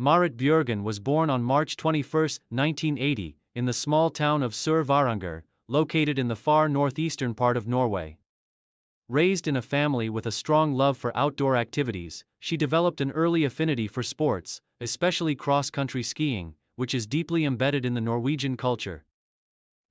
Marit Bjørgen was born on March 21, 1980, in the small town of Sør-Varanger, located in the far northeastern part of Norway. Raised in a family with a strong love for outdoor activities, she developed an early affinity for sports, especially cross-country skiing, which is deeply embedded in the Norwegian culture.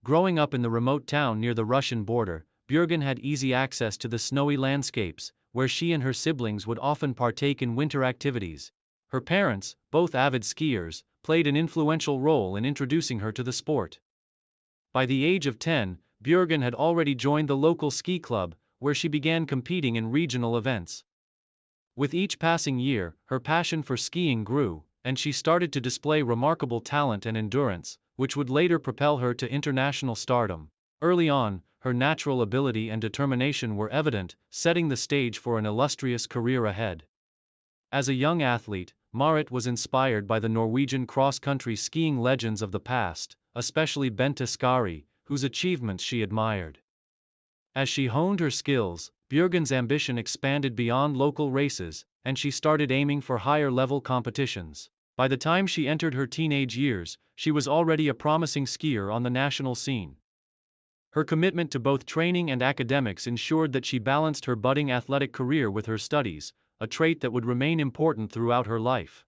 Growing up in the remote town near the Russian border, Bjørgen had easy access to the snowy landscapes, where she and her siblings would often partake in winter activities. Her parents, both avid skiers, played an influential role in introducing her to the sport. By the age of 10, Bjørgen had already joined the local ski club, where she began competing in regional events. With each passing year, her passion for skiing grew, and she started to display remarkable talent and endurance, which would later propel her to international stardom. Early on, her natural ability and determination were evident, setting the stage for an illustrious career ahead. As a young athlete, Marit was inspired by the Norwegian cross-country skiing legends of the past, especially Bente Skari, whose achievements she admired. As she honed her skills, Bjørgen's ambition expanded beyond local races, and she started aiming for higher-level competitions. By the time she entered her teenage years, she was already a promising skier on the national scene. Her commitment to both training and academics ensured that she balanced her budding athletic career with her studies, a trait that would remain important throughout her life.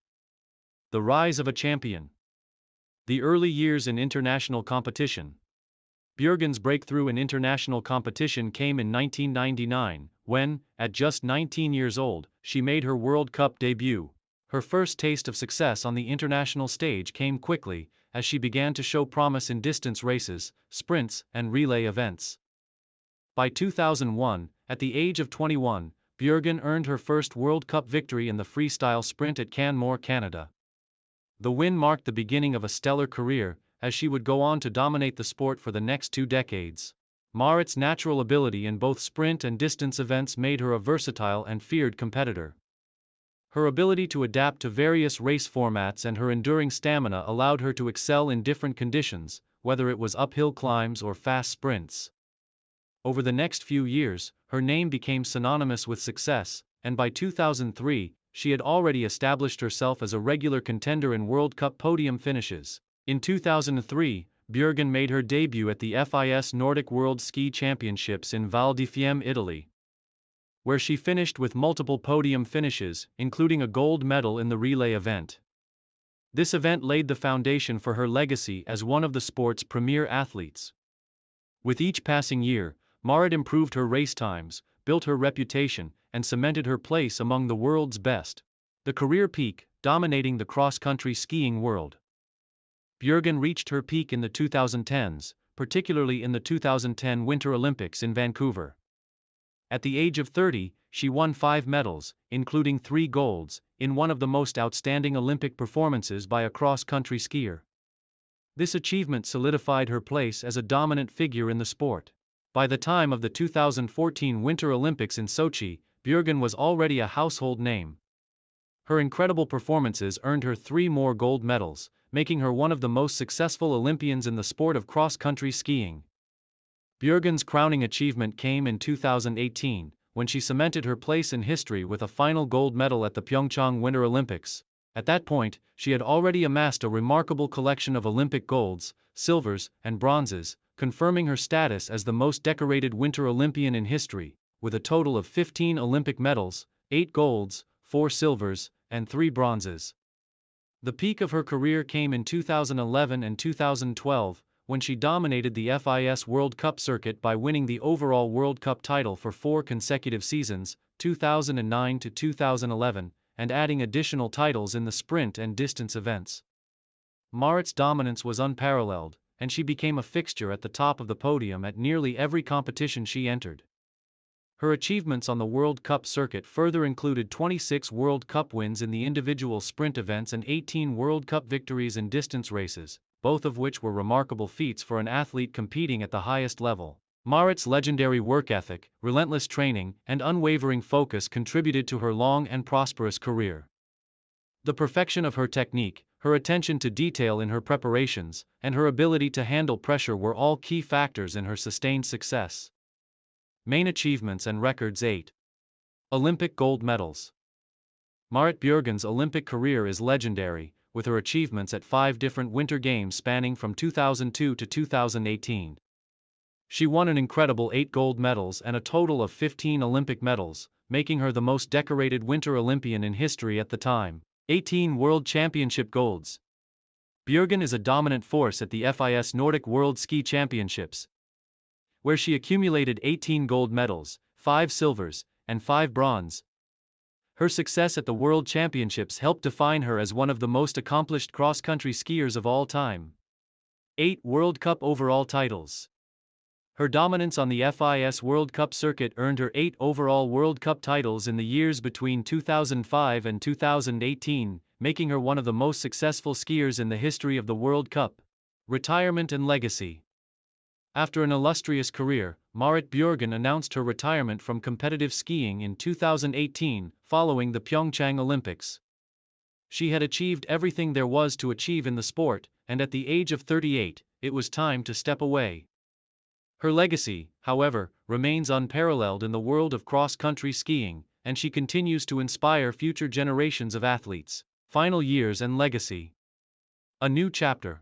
The rise of a champion. The early years in international competition. Bjørgen's breakthrough in international competition came in 1999, when, at just 19 years old, she made her World Cup debut. Her first taste of success on the international stage came quickly, as she began to show promise in distance races, sprints, and relay events. By 2001, at the age of 21, Bjørgen earned her first World Cup victory in the freestyle sprint at Canmore, Canada. The win marked the beginning of a stellar career, as she would go on to dominate the sport for the next 2 decades. Marit's natural ability in both sprint and distance events made her a versatile and feared competitor. Her ability to adapt to various race formats and her enduring stamina allowed her to excel in different conditions, whether it was uphill climbs or fast sprints. Over the next few years, her name became synonymous with success, and by 2003, she had already established herself as a regular contender in World Cup podium finishes. In 2003, Bjørgen made her debut at the FIS Nordic World Ski Championships in Val di Fiemme, Italy, where she finished with multiple podium finishes, including a gold medal in the relay event. This event laid the foundation for her legacy as one of the sport's premier athletes. With each passing year, Marit improved her race times, built her reputation, and cemented her place among the world's best. The career peak, dominating the cross-country skiing world. Bjørgen reached her peak in the 2010s, particularly in the 2010 Winter Olympics in Vancouver. At the age of 30, she won 5 medals, including 3 golds, in one of the most outstanding Olympic performances by a cross-country skier. This achievement solidified her place as a dominant figure in the sport. By the time of the 2014 Winter Olympics in Sochi, Bjørgen was already a household name. Her incredible performances earned her 3 more gold medals, making her one of the most successful Olympians in the sport of cross-country skiing. Bjørgen's crowning achievement came in 2018, when she cemented her place in history with a final gold medal at the Pyeongchang Winter Olympics. At that point, she had already amassed a remarkable collection of Olympic golds, silvers, and bronzes, confirming her status as the most decorated Winter Olympian in history, with a total of 15 Olympic medals, 8 golds, 4 silvers, and 3 bronzes. The peak of her career came in 2011 and 2012, when she dominated the FIS World Cup circuit by winning the overall World Cup title for 4 consecutive seasons, 2009 to 2011, and adding additional titles in the sprint and distance events. Marit's dominance was unparalleled, and she became a fixture at the top of the podium at nearly every competition she entered. Her achievements on the World Cup circuit further included 26 World Cup wins in the individual sprint events and 18 World Cup victories in distance races, both of which were remarkable feats for an athlete competing at the highest level. Marit's legendary work ethic, relentless training, and unwavering focus contributed to her long and prosperous career. The perfection of her technique, her attention to detail in her preparations, and her ability to handle pressure were all key factors in her sustained success. Main achievements and records: 8 Olympic gold medals, Marit Bjørgen's Olympic career is legendary, with her achievements at 5 different Winter Games spanning from 2002 to 2018. She won an incredible 8 gold medals and a total of 15 Olympic medals, making her the most decorated Winter Olympian in history at the time. 18 World Championship golds. Bjørgen is a dominant force at the FIS Nordic World Ski Championships, where she accumulated 18 gold medals, 5 silvers, and 5 bronze. Her success at the World Championships helped define her as one of the most accomplished cross-country skiers of all time. 8 World Cup overall titles. Her dominance on the FIS World Cup circuit earned her 8 overall World Cup titles in the years between 2005 and 2018, making her one of the most successful skiers in the history of the World Cup. Retirement and legacy. After an illustrious career, Marit Bjørgen announced her retirement from competitive skiing in 2018, following the Pyeongchang Olympics. She had achieved everything there was to achieve in the sport, and at the age of 38, it was time to step away. Her legacy, however, remains unparalleled in the world of cross-country skiing, and she continues to inspire future generations of athletes. Final years and legacy. A new chapter.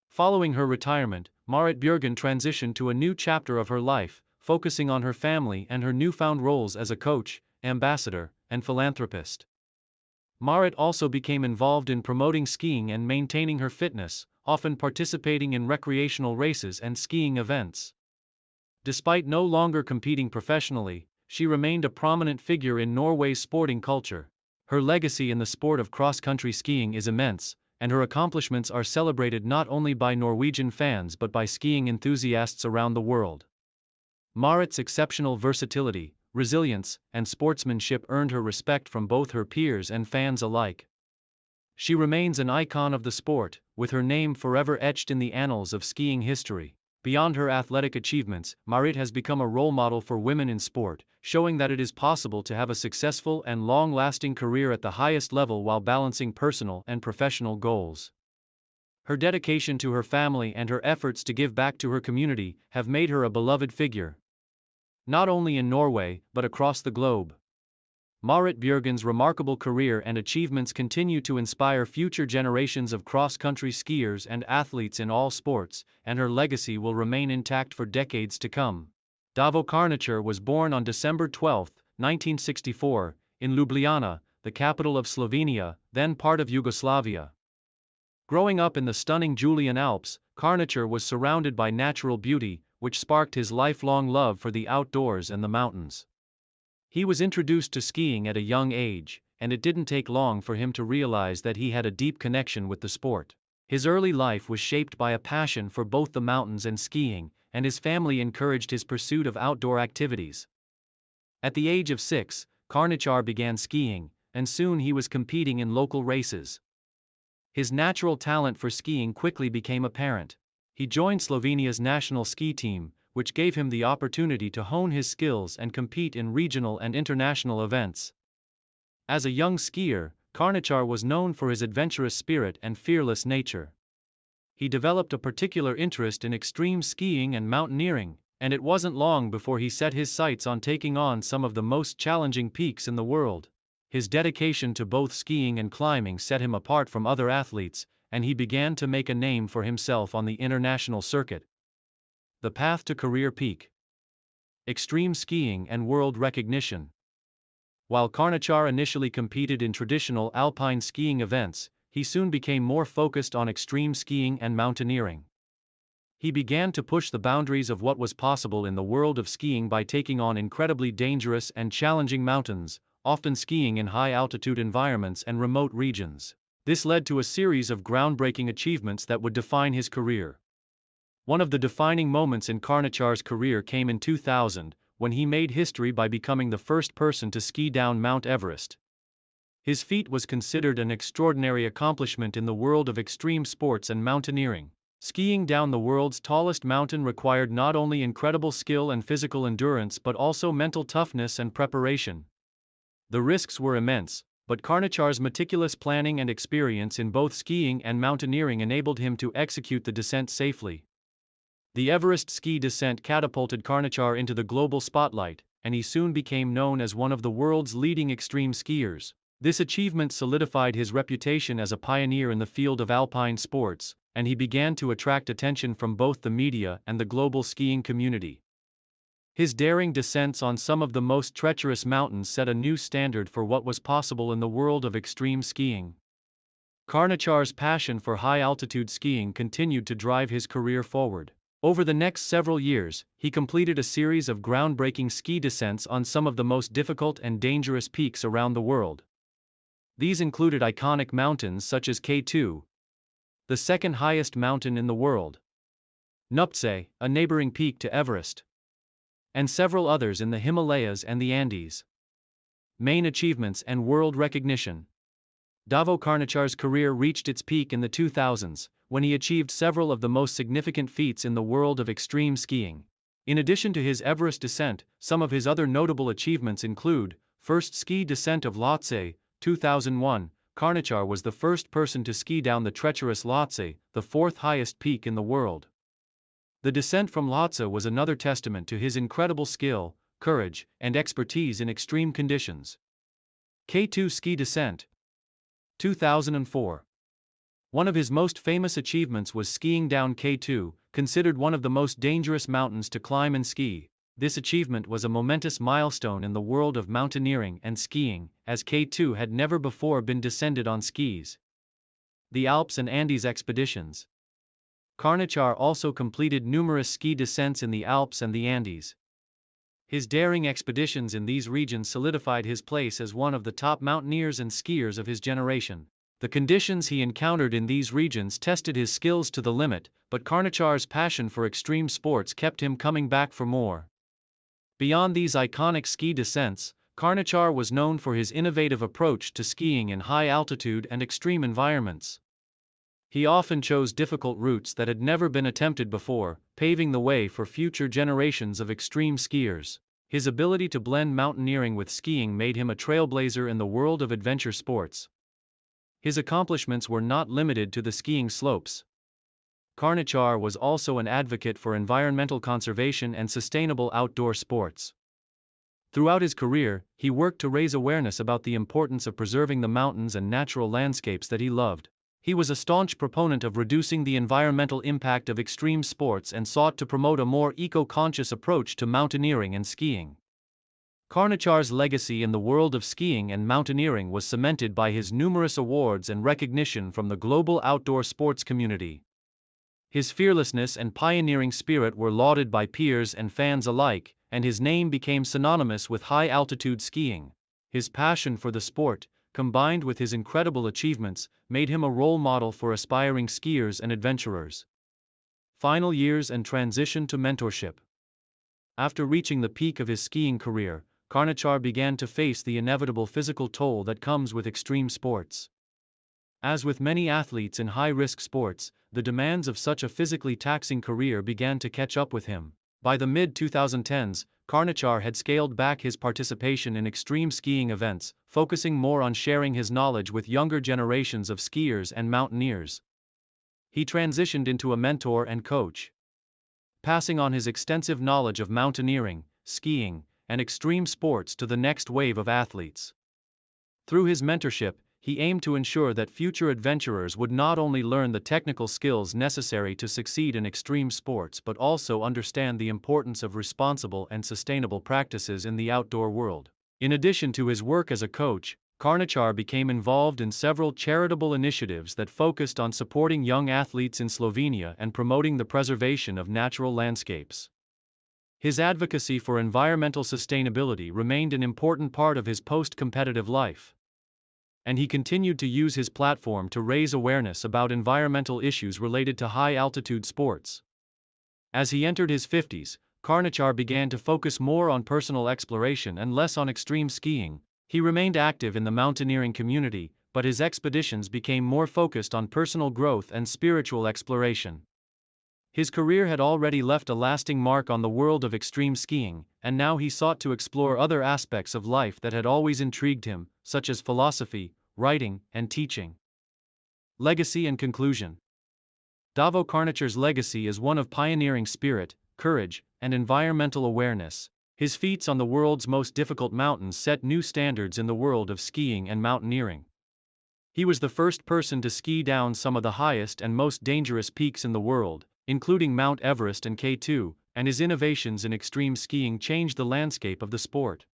Following her retirement, Marit Bjørgen transitioned to a new chapter of her life, focusing on her family and her newfound roles as a coach, ambassador, and philanthropist. Marit also became involved in promoting skiing and maintaining her fitness, often participating in recreational races and skiing events. Despite no longer competing professionally, she remained a prominent figure in Norway's sporting culture. Her legacy in the sport of cross-country skiing is immense, and her accomplishments are celebrated not only by Norwegian fans but by skiing enthusiasts around the world. Marit's exceptional versatility, resilience, and sportsmanship earned her respect from both her peers and fans alike. She remains an icon of the sport, with her name forever etched in the annals of skiing history. Beyond her athletic achievements, Marit has become a role model for women in sport, showing that it is possible to have a successful and long-lasting career at the highest level while balancing personal and professional goals. Her dedication to her family and her efforts to give back to her community have made her a beloved figure, not only in Norway but across the globe. Marit Bjørgen's remarkable career and achievements continue to inspire future generations of cross-country skiers and athletes in all sports, and her legacy will remain intact for decades to come. Davo Karničar was born on December 12, 1964, in Ljubljana, the capital of Slovenia, then part of Yugoslavia. Growing up in the stunning Julian Alps, Karničar was surrounded by natural beauty, which sparked his lifelong love for the outdoors and the mountains. He was introduced to skiing at a young age, and it didn't take long for him to realize that he had a deep connection with the sport. His early life was shaped by a passion for both the mountains and skiing, and his family encouraged his pursuit of outdoor activities. At the age of 6, Karničar began skiing, and soon he was competing in local races. His natural talent for skiing quickly became apparent. He joined Slovenia's national ski team, which gave him the opportunity to hone his skills and compete in regional and international events. As a young skier, Karničar was known for his adventurous spirit and fearless nature. He developed a particular interest in extreme skiing and mountaineering, and it wasn't long before he set his sights on taking on some of the most challenging peaks in the world. His dedication to both skiing and climbing set him apart from other athletes, and he began to make a name for himself on the international circuit. The path to career peak. Extreme skiing and world recognition. While Karničar initially competed in traditional alpine skiing events, he soon became more focused on extreme skiing and mountaineering. He began to push the boundaries of what was possible in the world of skiing by taking on incredibly dangerous and challenging mountains, often skiing in high-altitude environments and remote regions. This led to a series of groundbreaking achievements that would define his career. One of the defining moments in Karničar's career came in 2000, when he made history by becoming the first person to ski down Mount Everest. His feat was considered an extraordinary accomplishment in the world of extreme sports and mountaineering. Skiing down the world's tallest mountain required not only incredible skill and physical endurance but also mental toughness and preparation. The risks were immense, but Karničar's meticulous planning and experience in both skiing and mountaineering enabled him to execute the descent safely. The Everest ski descent catapulted Karničar into the global spotlight, and he soon became known as one of the world's leading extreme skiers. This achievement solidified his reputation as a pioneer in the field of alpine sports, and he began to attract attention from both the media and the global skiing community. His daring descents on some of the most treacherous mountains set a new standard for what was possible in the world of extreme skiing. Karnachar's passion for high-altitude skiing continued to drive his career forward. Over the next several years, he completed a series of groundbreaking ski descents on some of the most difficult and dangerous peaks around the world. These included iconic mountains such as K2, the second highest mountain in the world, Nuptse, a neighboring peak to Everest, and several others in the Himalayas and the Andes. Main achievements and world recognition. Davo Karnachar's career reached its peak in the 2000s, when he achieved several of the most significant feats in the world of extreme skiing. In addition to his Everest descent, some of his other notable achievements include: first ski descent of Lhotse, 2001. Karnachar was the first person to ski down the treacherous Lhotse, the fourth highest peak in the world. The descent from Lhotse was another testament to his incredible skill, courage, and expertise in extreme conditions. K2 ski descent, 2004. One of his most famous achievements was skiing down K2, considered one of the most dangerous mountains to climb and ski. This achievement was a momentous milestone in the world of mountaineering and skiing, as K2 had never before been descended on skis. The Alps and Andes expeditions. Karnachar also completed numerous ski descents in the Alps and the Andes. His daring expeditions in these regions solidified his place as one of the top mountaineers and skiers of his generation. The conditions he encountered in these regions tested his skills to the limit, but Karnachar's passion for extreme sports kept him coming back for more. Beyond these iconic ski descents, Karnachar was known for his innovative approach to skiing in high altitude and extreme environments. He often chose difficult routes that had never been attempted before, paving the way for future generations of extreme skiers. His ability to blend mountaineering with skiing made him a trailblazer in the world of adventure sports. His accomplishments were not limited to the skiing slopes. Karnachar was also an advocate for environmental conservation and sustainable outdoor sports. Throughout his career, he worked to raise awareness about the importance of preserving the mountains and natural landscapes that he loved. He was a staunch proponent of reducing the environmental impact of extreme sports and sought to promote a more eco-conscious approach to mountaineering and skiing. Karnachar's legacy in the world of skiing and mountaineering was cemented by his numerous awards and recognition from the global outdoor sports community. His fearlessness and pioneering spirit were lauded by peers and fans alike, and his name became synonymous with high-altitude skiing. His passion for the sport, combined with his incredible achievements, made him a role model for aspiring skiers and adventurers. Final years and transition to mentorship. After reaching the peak of his skiing career, Karnachar began to face the inevitable physical toll that comes with extreme sports. As with many athletes in high-risk sports, the demands of such a physically taxing career began to catch up with him. By the mid-2010s, Karnachar had scaled back his participation in extreme skiing events, focusing more on sharing his knowledge with younger generations of skiers and mountaineers. He transitioned into a mentor and coach, passing on his extensive knowledge of mountaineering, skiing, and extreme sports to the next wave of athletes. Through his mentorship, he aimed to ensure that future adventurers would not only learn the technical skills necessary to succeed in extreme sports but also understand the importance of responsible and sustainable practices in the outdoor world. In addition to his work as a coach, Karnachar became involved in several charitable initiatives that focused on supporting young athletes in Slovenia and promoting the preservation of natural landscapes. His advocacy for environmental sustainability remained an important part of his post-competitive life, and he continued to use his platform to raise awareness about environmental issues related to high-altitude sports. As he entered his 50s, Karnachar began to focus more on personal exploration and less on extreme skiing. He remained active in the mountaineering community, but his expeditions became more focused on personal growth and spiritual exploration. His career had already left a lasting mark on the world of extreme skiing, and now he sought to explore other aspects of life that had always intrigued him, such as philosophy, writing, and teaching. Legacy and conclusion. Davo Karnachar's legacy is one of pioneering spirit, courage, and environmental awareness. His feats on the world's most difficult mountains set new standards in the world of skiing and mountaineering. He was the first person to ski down some of the highest and most dangerous peaks in the world, including Mount Everest and K2, and his innovations in extreme skiing changed the landscape of the sport.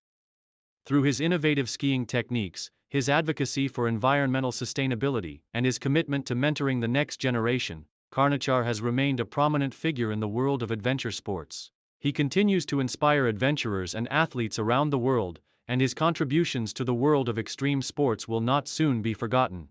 Through his innovative skiing techniques, his advocacy for environmental sustainability, and his commitment to mentoring the next generation, Karnachar has remained a prominent figure in the world of adventure sports. He continues to inspire adventurers and athletes around the world, and his contributions to the world of extreme sports will not soon be forgotten.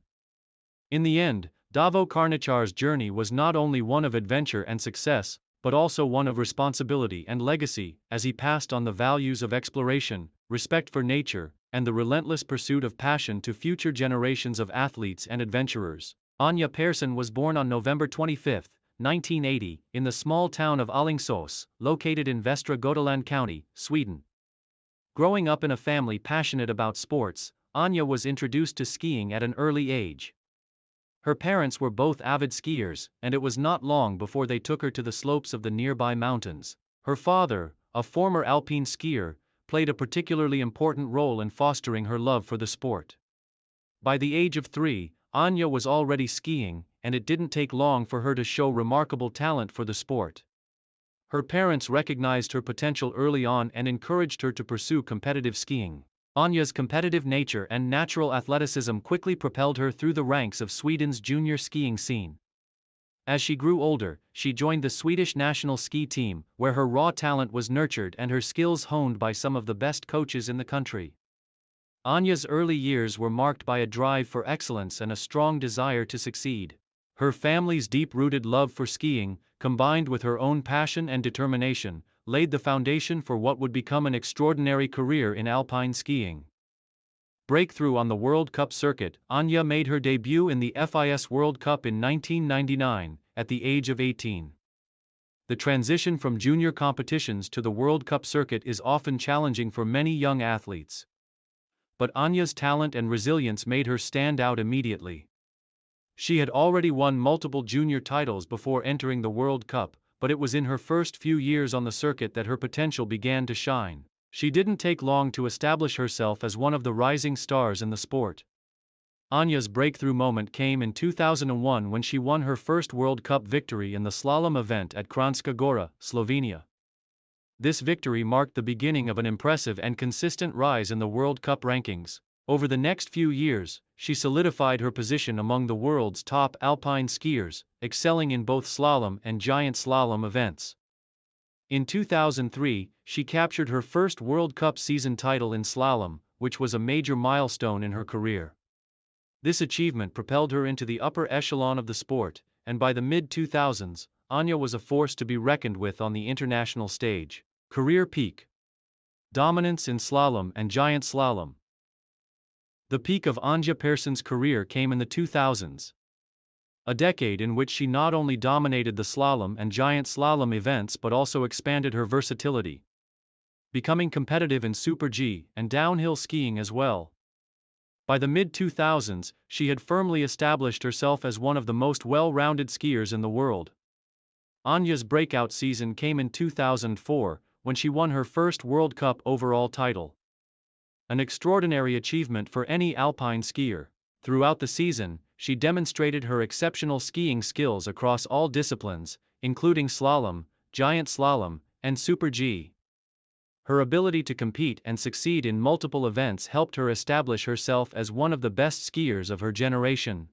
In the end, Davo Karnachar's journey was not only one of adventure and success, but also one of responsibility and legacy, as he passed on the values of exploration, respect for nature, and the relentless pursuit of passion to future generations of athletes and adventurers. Anja Persson was born on November 25, 1980, in the small town of Alingsås, located in Västra Götaland County, Sweden. Growing up in a family passionate about sports, Anja was introduced to skiing at an early age. Her parents were both avid skiers, and it was not long before they took her to the slopes of the nearby mountains. Her father, a former alpine skier, played a particularly important role in fostering her love for the sport. By the age of 3, Anja was already skiing, and it didn't take long for her to show remarkable talent for the sport. Her parents recognized her potential early on and encouraged her to pursue competitive skiing. Anja's competitive nature and natural athleticism quickly propelled her through the ranks of Sweden's junior skiing scene. As she grew older, she joined the Swedish national ski team, where her raw talent was nurtured and her skills honed by some of the best coaches in the country. Anja's early years were marked by a drive for excellence and a strong desire to succeed. Her family's deep-rooted love for skiing, combined with her own passion and determination, laid the foundation for what would become an extraordinary career in alpine skiing. Breakthrough on the World Cup circuit, Anja made her debut in the FIS World Cup in 1999, at the age of 18. The transition from junior competitions to the World Cup circuit is often challenging for many young athletes. But Anja's talent and resilience made her stand out immediately. She had already won multiple junior titles before entering the World Cup, but it was in her first few years on the circuit that her potential began to shine. She didn't take long to establish herself as one of the rising stars in the sport. Anja's breakthrough moment came in 2001 when she won her first World Cup victory in the slalom event at Kranjska Gora, Slovenia. This victory marked the beginning of an impressive and consistent rise in the World Cup rankings. Over the next few years, she solidified her position among the world's top alpine skiers, excelling in both slalom and giant slalom events. In 2003, she captured her first World Cup season title in slalom, which was a major milestone in her career. This achievement propelled her into the upper echelon of the sport, and by the mid-2000s, Anja was a force to be reckoned with on the international stage. Career peak. Dominance in slalom and giant slalom. The peak of Anja Persson's career came in the 2000s. A decade in which she not only dominated the slalom and giant slalom events but also expanded her versatility, becoming competitive in Super G and downhill skiing as well. By the mid-2000s, she had firmly established herself as one of the most well-rounded skiers in the world. Anja's breakout season came in 2004, when she won her first World Cup overall title. An extraordinary achievement for any alpine skier. Throughout the season, she demonstrated her exceptional skiing skills across all disciplines, including slalom, giant slalom, and Super G. Her ability to compete and succeed in multiple events helped her establish herself as one of the best skiers of her generation.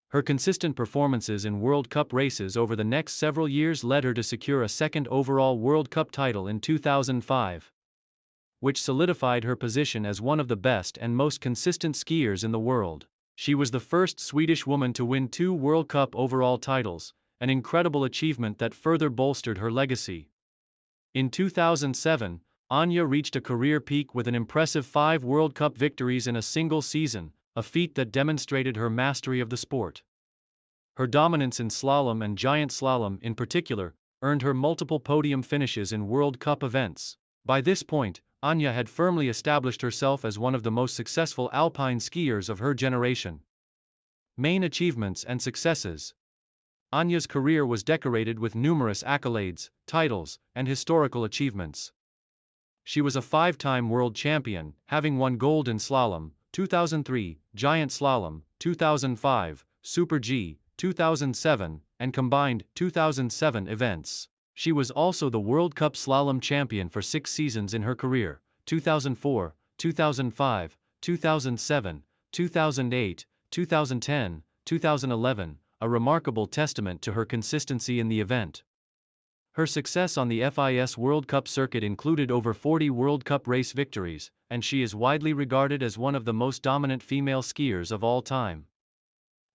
Her consistent performances in World Cup races over the next several years led her to secure a second overall World Cup title in 2005, which solidified her position as one of the best and most consistent skiers in the world. She was the first Swedish woman to win 2 World Cup overall titles, an incredible achievement that further bolstered her legacy. In 2007, Anja reached a career peak with an impressive 5 World Cup victories in a single season, a feat that demonstrated her mastery of the sport. Her dominance in slalom and giant slalom in particular earned her multiple podium finishes in World Cup events. By this point, Anja had firmly established herself as one of the most successful alpine skiers of her generation. Main achievements and successes. Anja's career was decorated with numerous accolades, titles, and historical achievements. she was a five-time world champion, having won gold in slalom, 2003, giant slalom, 2005, Super G, 2007, and combined 2007 events. She was also the World Cup slalom champion for 6 seasons in her career, 2004, 2005, 2007, 2008, 2010, 2011, a remarkable testament to her consistency in the event. Her success on the FIS World Cup circuit included over 40 World Cup race victories, and she is widely regarded as one of the most dominant female skiers of all time.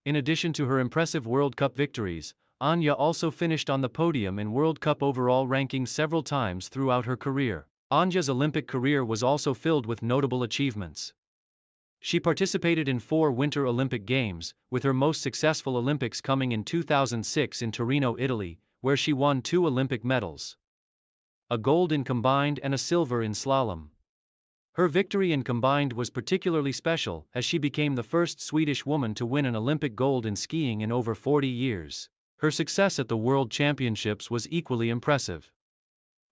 In addition to her impressive World Cup victories, Anja also finished on the podium in World Cup overall rankings several times throughout her career. Anja's Olympic career was also filled with notable achievements. She participated in 4 Winter Olympic Games, with her most successful Olympics coming in 2006 in Torino, Italy, where she won 2 Olympic medals: a gold in combined and a silver in slalom. Her victory in combined was particularly special, as she became the first Swedish woman to win an Olympic gold in skiing in over 40 years. Her success at the World Championships was equally impressive.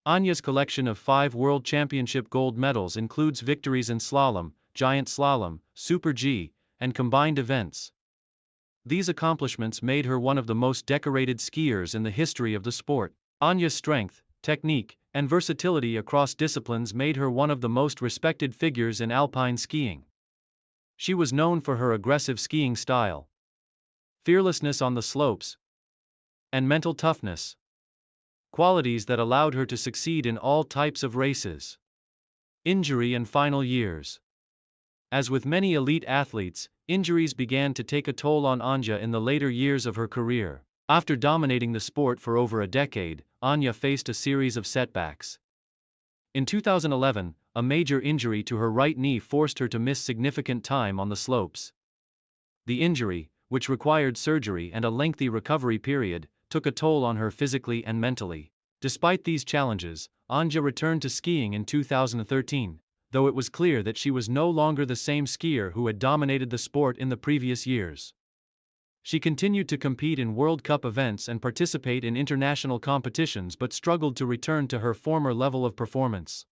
Anja's collection of 5 World Championship gold medals includes victories in slalom, giant slalom, Super G, and combined events. These accomplishments made her one of the most decorated skiers in the history of the sport. Anja's strength, technique, and versatility across disciplines made her one of the most respected figures in alpine skiing. She was known for her aggressive skiing style, fearlessness on the slopes, and mental toughness, qualities that allowed her to succeed in all types of races. Injury and final years. As with many elite athletes, injuries began to take a toll on Anja in the later years of her career. After dominating the sport for over a decade, Anja faced a series of setbacks. In 2011, a major injury to her right knee forced her to miss significant time on the slopes. The injury, which required surgery and a lengthy recovery period, took a toll on her physically and mentally. Despite these challenges, Anja returned to skiing in 2013, though it was clear that she was no longer the same skier who had dominated the sport in the previous years. She continued to compete in World Cup events and participate in international competitions but struggled to return to her former level of performance.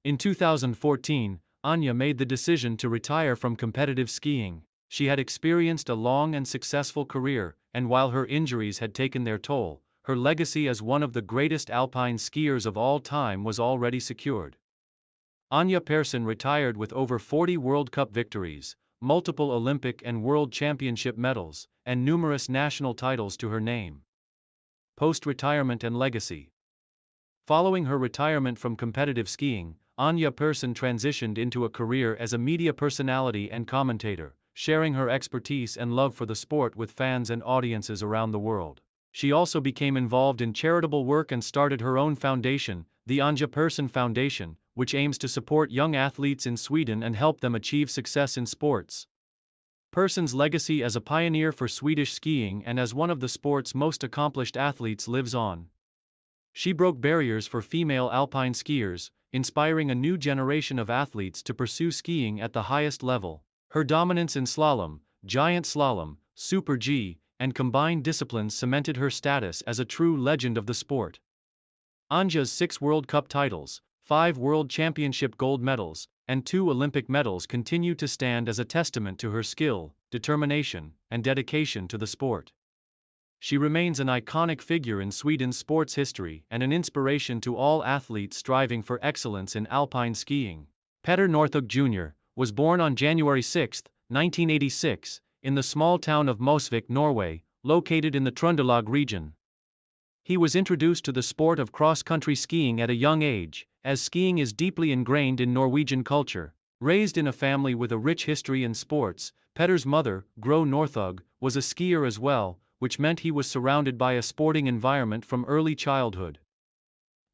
In 2014, Anja made the decision to retire from competitive skiing. She had experienced a long and successful career, and while her injuries had taken their toll, her legacy as one of the greatest alpine skiers of all time was already secured. Anja Persson retired with over 40 World Cup victories, multiple Olympic and World Championship medals, and numerous national titles to her name. Post-retirement and legacy. Following her retirement from competitive skiing, Anja Persson transitioned into a career as a media personality and commentator, sharing her expertise and love for the sport with fans and audiences around the world. She also became involved in charitable work and started her own foundation, the Anja Persson Foundation, which aims to support young athletes in Sweden and help them achieve success in sports. Persson's legacy as a pioneer for Swedish skiing and as one of the sport's most accomplished athletes lives on. She broke barriers for female alpine skiers, inspiring a new generation of athletes to pursue skiing at the highest level. Her dominance in slalom, giant slalom, Super G, and combined disciplines cemented her status as a true legend of the sport. Anja's 6 World Cup titles, 5 World Championship gold medals, and 2 Olympic medals continue to stand as a testament to her skill, determination, and dedication to the sport. She remains an iconic figure in Sweden's sports history and an inspiration to all athletes striving for excellence in alpine skiing. Petter Northug Jr. was born on January 6, 1986, in the small town of Mosvik, Norway, located in the Trøndelag region. He was introduced to the sport of cross-country skiing at a young age, as skiing is deeply ingrained in Norwegian culture. Raised in a family with a rich history in sports, Petter's mother, Gro Northug, was a skier as well, which meant he was surrounded by a sporting environment from early childhood.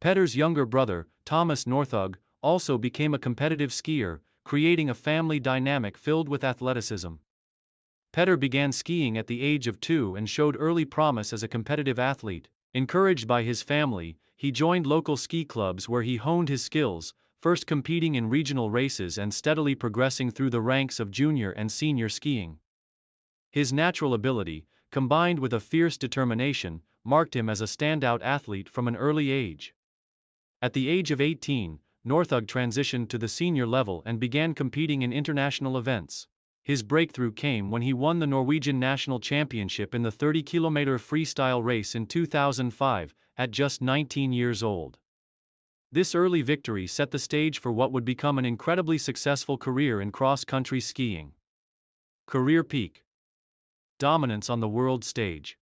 Petter's younger brother, Thomas Northug, also became a competitive skier, creating a family dynamic filled with athleticism. Petter began skiing at the age of 2 and showed early promise as a competitive athlete. Encouraged by his family, he joined local ski clubs where he honed his skills, first competing in regional races and steadily progressing through the ranks of junior and senior skiing. His natural ability, combined with a fierce determination, marked him as a standout athlete from an early age. At the age of 18, Northug transitioned to the senior level and began competing in international events. His breakthrough came when he won the Norwegian National Championship in the 30-kilometer freestyle race in 2005, at just 19 years old. This early victory set the stage for what would become an incredibly successful career in cross-country skiing. Career peak. Dominance on the world stage.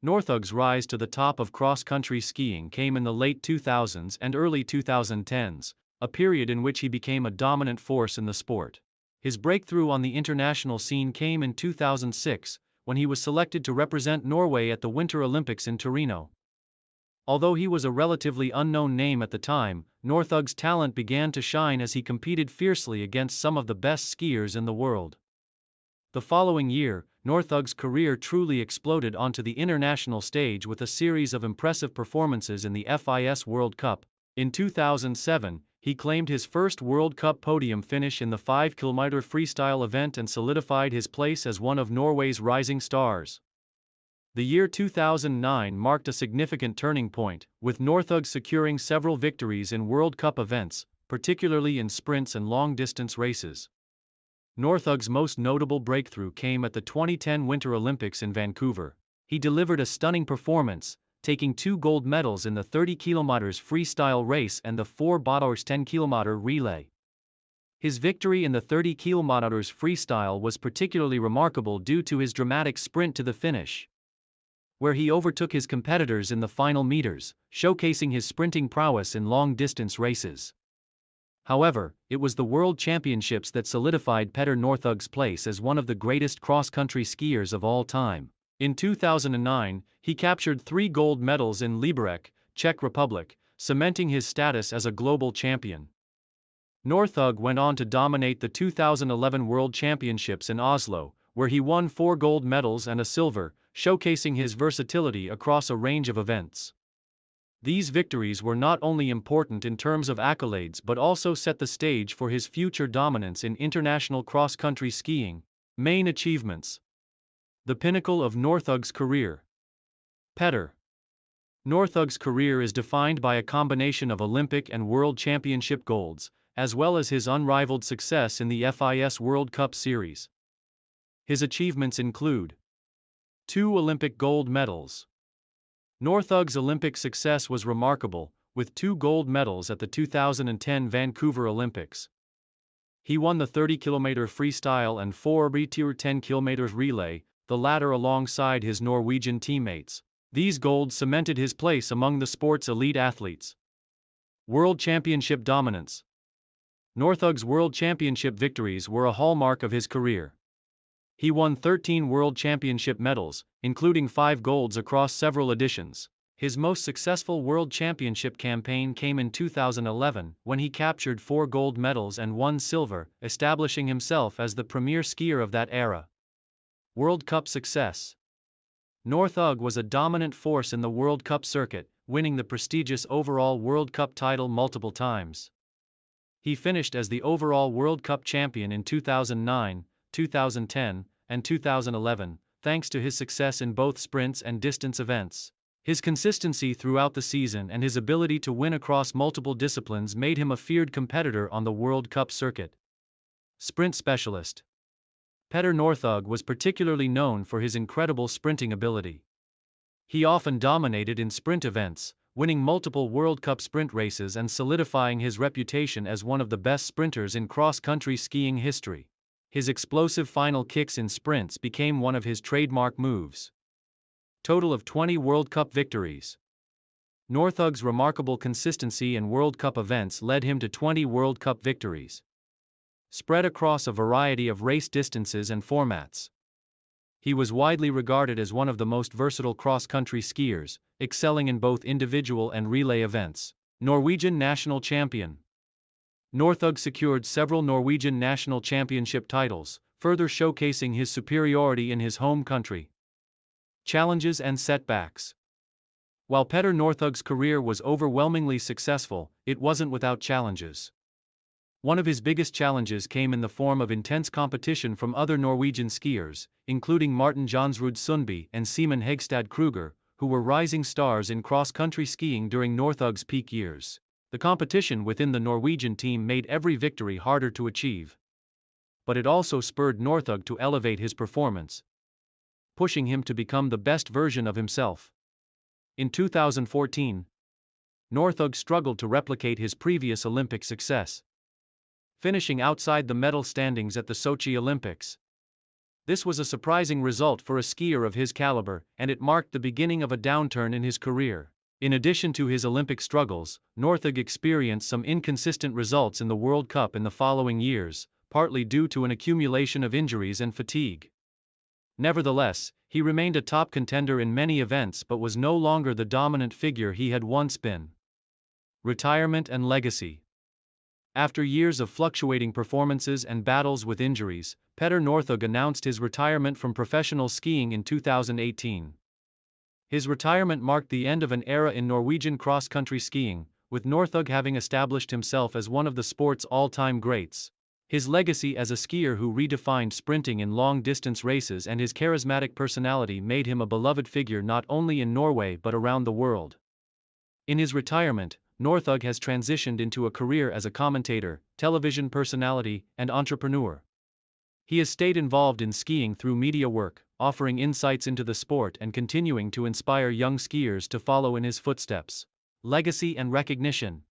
Northug's rise to the top of cross-country skiing came in the late 2000s and early 2010s, a period in which he became a dominant force in the sport. His breakthrough on the international scene came in 2006, when he was selected to represent Norway at the Winter Olympics in Torino. Although he was a relatively unknown name at the time, Northug's talent began to shine as he competed fiercely against some of the best skiers in the world. The following year, Northug's career truly exploded onto the international stage with a series of impressive performances in the FIS World Cup. In 2007, he claimed his first World Cup podium finish in the 5-kilometer freestyle event and solidified his place as one of Norway's rising stars. The year 2009 marked a significant turning point, with Northug securing several victories in World Cup events, particularly in sprints and long-distance races. Northug's most notable breakthrough came at the 2010 Winter Olympics in Vancouver. He delivered a stunning performance, taking 2 gold medals in the 30 km freestyle race and the 4 km 10 km relay. His victory in the 30 km freestyle was particularly remarkable due to his dramatic sprint to the finish, where he overtook his competitors in the final meters, showcasing his sprinting prowess in long-distance races. However, it was the World Championships that solidified Petter Northug's place as one of the greatest cross-country skiers of all time. In 2009, he captured 3 gold medals in Liberec, Czech Republic, cementing his status as a global champion. Northug went on to dominate the 2011 World Championships in Oslo, where he won 4 gold medals and a silver, showcasing his versatility across a range of events. These victories were not only important in terms of accolades but also set the stage for his future dominance in international cross-country skiing. Main achievements. The pinnacle of Northug's career. Petter Northug's career is defined by a combination of Olympic and World Championship golds, as well as his unrivaled success in the FIS World Cup Series. His achievements include 2 Olympic gold medals. Northug's Olympic success was remarkable, with 2 gold medals at the 2010 Vancouver Olympics. He won the 30-kilometer freestyle and 4 km 10 km relay, the latter alongside his Norwegian teammates. These golds cemented his place among the sport's elite athletes. World Championship dominance. Northug's World Championship victories were a hallmark of his career. He won 13 World Championship medals, including 5 golds across several editions. His most successful World Championship campaign came in 2011, when he captured 4 gold medals and 1 silver, establishing himself as the premier skier of that era. World Cup success. Northug was a dominant force in the World Cup circuit, winning the prestigious overall World Cup title multiple times. He finished as the overall World Cup champion in 2009, 2010, and 2011, thanks to his success in both sprints and distance events. His consistency throughout the season and his ability to win across multiple disciplines made him a feared competitor on the World Cup circuit. Sprint specialist. Petter Northug was particularly known for his incredible sprinting ability. He often dominated in sprint events, winning multiple World Cup sprint races and solidifying his reputation as one of the best sprinters in cross-country skiing history. His explosive final kicks in sprints became one of his trademark moves. Total of 20 World Cup victories. Northug's remarkable consistency in World Cup events led him to 20 World Cup victories, spread across a variety of race distances and formats. He was widely regarded as one of the most versatile cross-country skiers, excelling in both individual and relay events. Norwegian national champion. Northug secured several Norwegian national championship titles, further showcasing his superiority in his home country. Challenges and setbacks. While Petter Northug's career was overwhelmingly successful, it wasn't without challenges. One of his biggest challenges came in the form of intense competition from other Norwegian skiers, including Martin Johnsrud Sundby and Simen Hegstad Kruger, who were rising stars in cross-country skiing during Northug's peak years. The competition within the Norwegian team made every victory harder to achieve. But it also spurred Northug to elevate his performance, pushing him to become the best version of himself. In 2014, Northug struggled to replicate his previous Olympic success, finishing outside the medal standings at the Sochi Olympics. This was a surprising result for a skier of his caliber, and it marked the beginning of a downturn in his career. In addition to his Olympic struggles, Northug experienced some inconsistent results in the World Cup in the following years, partly due to an accumulation of injuries and fatigue. Nevertheless, he remained a top contender in many events but was no longer the dominant figure he had once been. Retirement and legacy. After years of fluctuating performances and battles with injuries, Petter Northug announced his retirement from professional skiing in 2018. His retirement marked the end of an era in Norwegian cross-country skiing, with Northug having established himself as one of the sport's all-time greats. His legacy as a skier who redefined sprinting in long-distance races and his charismatic personality made him a beloved figure not only in Norway but around the world. In his retirement, Northug has transitioned into a career as a commentator, television personality, and entrepreneur. He has stayed involved in skiing through media work, offering insights into the sport and continuing to inspire young skiers to follow in his footsteps. Legacy and recognition.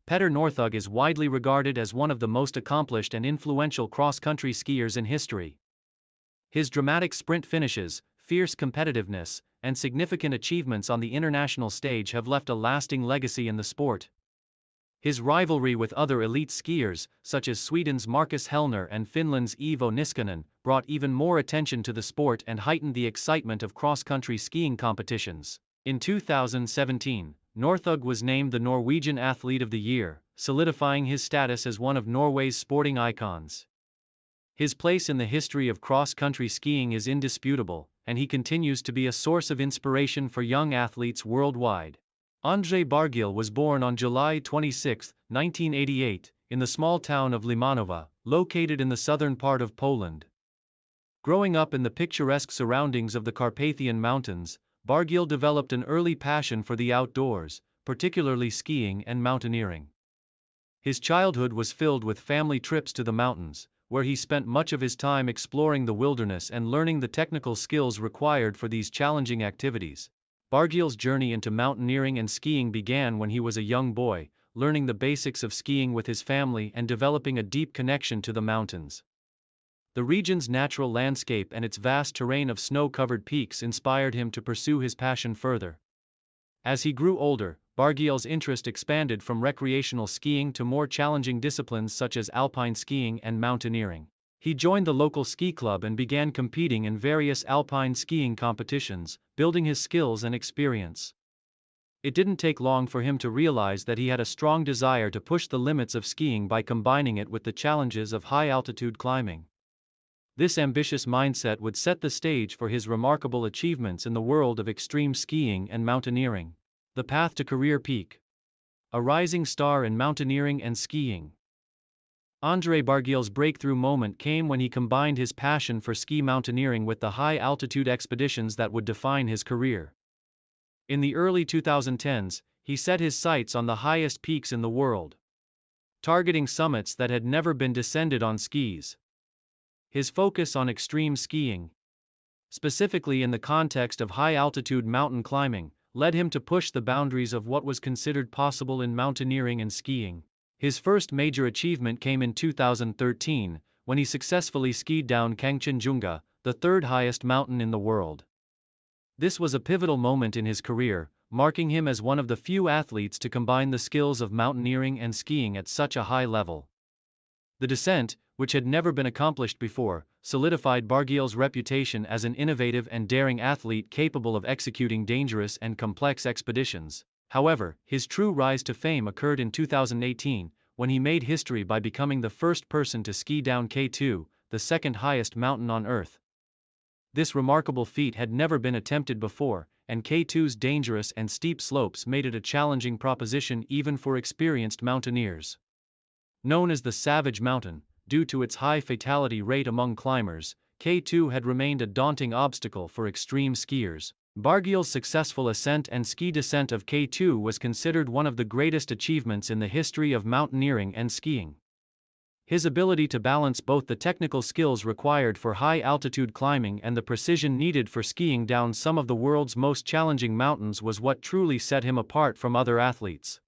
Petter Northug is widely regarded as one of the most accomplished and influential cross-country skiers in history. His dramatic sprint finishes, fierce competitiveness, and significant achievements on the international stage have left a lasting legacy in the sport. His rivalry with other elite skiers, such as Sweden's Marcus Hellner and Finland's Iivo Niskanen, brought even more attention to the sport and heightened the excitement of cross-country skiing competitions. In 2017, Northug was named the Norwegian Athlete of the Year, solidifying his status as one of Norway's sporting icons. His place in the history of cross-country skiing is indisputable, and he continues to be a source of inspiration for young athletes worldwide. André Barguil was born on July 26, 1988, in the small town of Limanova, located in the southern part of Poland. Growing up in the picturesque surroundings of the Carpathian Mountains, Barguil developed an early passion for the outdoors, particularly skiing and mountaineering. His childhood was filled with family trips to the mountains, where he spent much of his time exploring the wilderness and learning the technical skills required for these challenging activities. Barguil's journey into mountaineering and skiing began when he was a young boy, learning the basics of skiing with his family and developing a deep connection to the mountains. The region's natural landscape and its vast terrain of snow-covered peaks inspired him to pursue his passion further. As he grew older, Barguil's interest expanded from recreational skiing to more challenging disciplines such as alpine skiing and mountaineering. He joined the local ski club and began competing in various alpine skiing competitions, building his skills and experience. It didn't take long for him to realize that he had a strong desire to push the limits of skiing by combining it with the challenges of high-altitude climbing. This ambitious mindset would set the stage for his remarkable achievements in the world of extreme skiing and mountaineering. The path to career peak. A rising star in mountaineering and skiing. André Barguil's breakthrough moment came when he combined his passion for ski mountaineering with the high-altitude expeditions that would define his career. In the early 2010s, he set his sights on the highest peaks in the world, targeting summits that had never been descended on skis. His focus on extreme skiing, specifically in the context of high-altitude mountain climbing, led him to push the boundaries of what was considered possible in mountaineering and skiing. His first major achievement came in 2013, when he successfully skied down Kangchenjunga, the third highest mountain in the world. This was a pivotal moment in his career, marking him as one of the few athletes to combine the skills of mountaineering and skiing at such a high level. The descent, which had never been accomplished before, solidified Barguil's reputation as an innovative and daring athlete capable of executing dangerous and complex expeditions. However, his true rise to fame occurred in 2018, when he made history by becoming the first person to ski down K2, the second highest mountain on Earth. This remarkable feat had never been attempted before, and K2's dangerous and steep slopes made it a challenging proposition even for experienced mountaineers. Known as the Savage Mountain, due to its high fatality rate among climbers, K2 had remained a daunting obstacle for extreme skiers. Barguil's successful ascent and ski descent of K2 was considered one of the greatest achievements in the history of mountaineering and skiing. His ability to balance both the technical skills required for high-altitude climbing and the precision needed for skiing down some of the world's most challenging mountains was what truly set him apart from other athletes.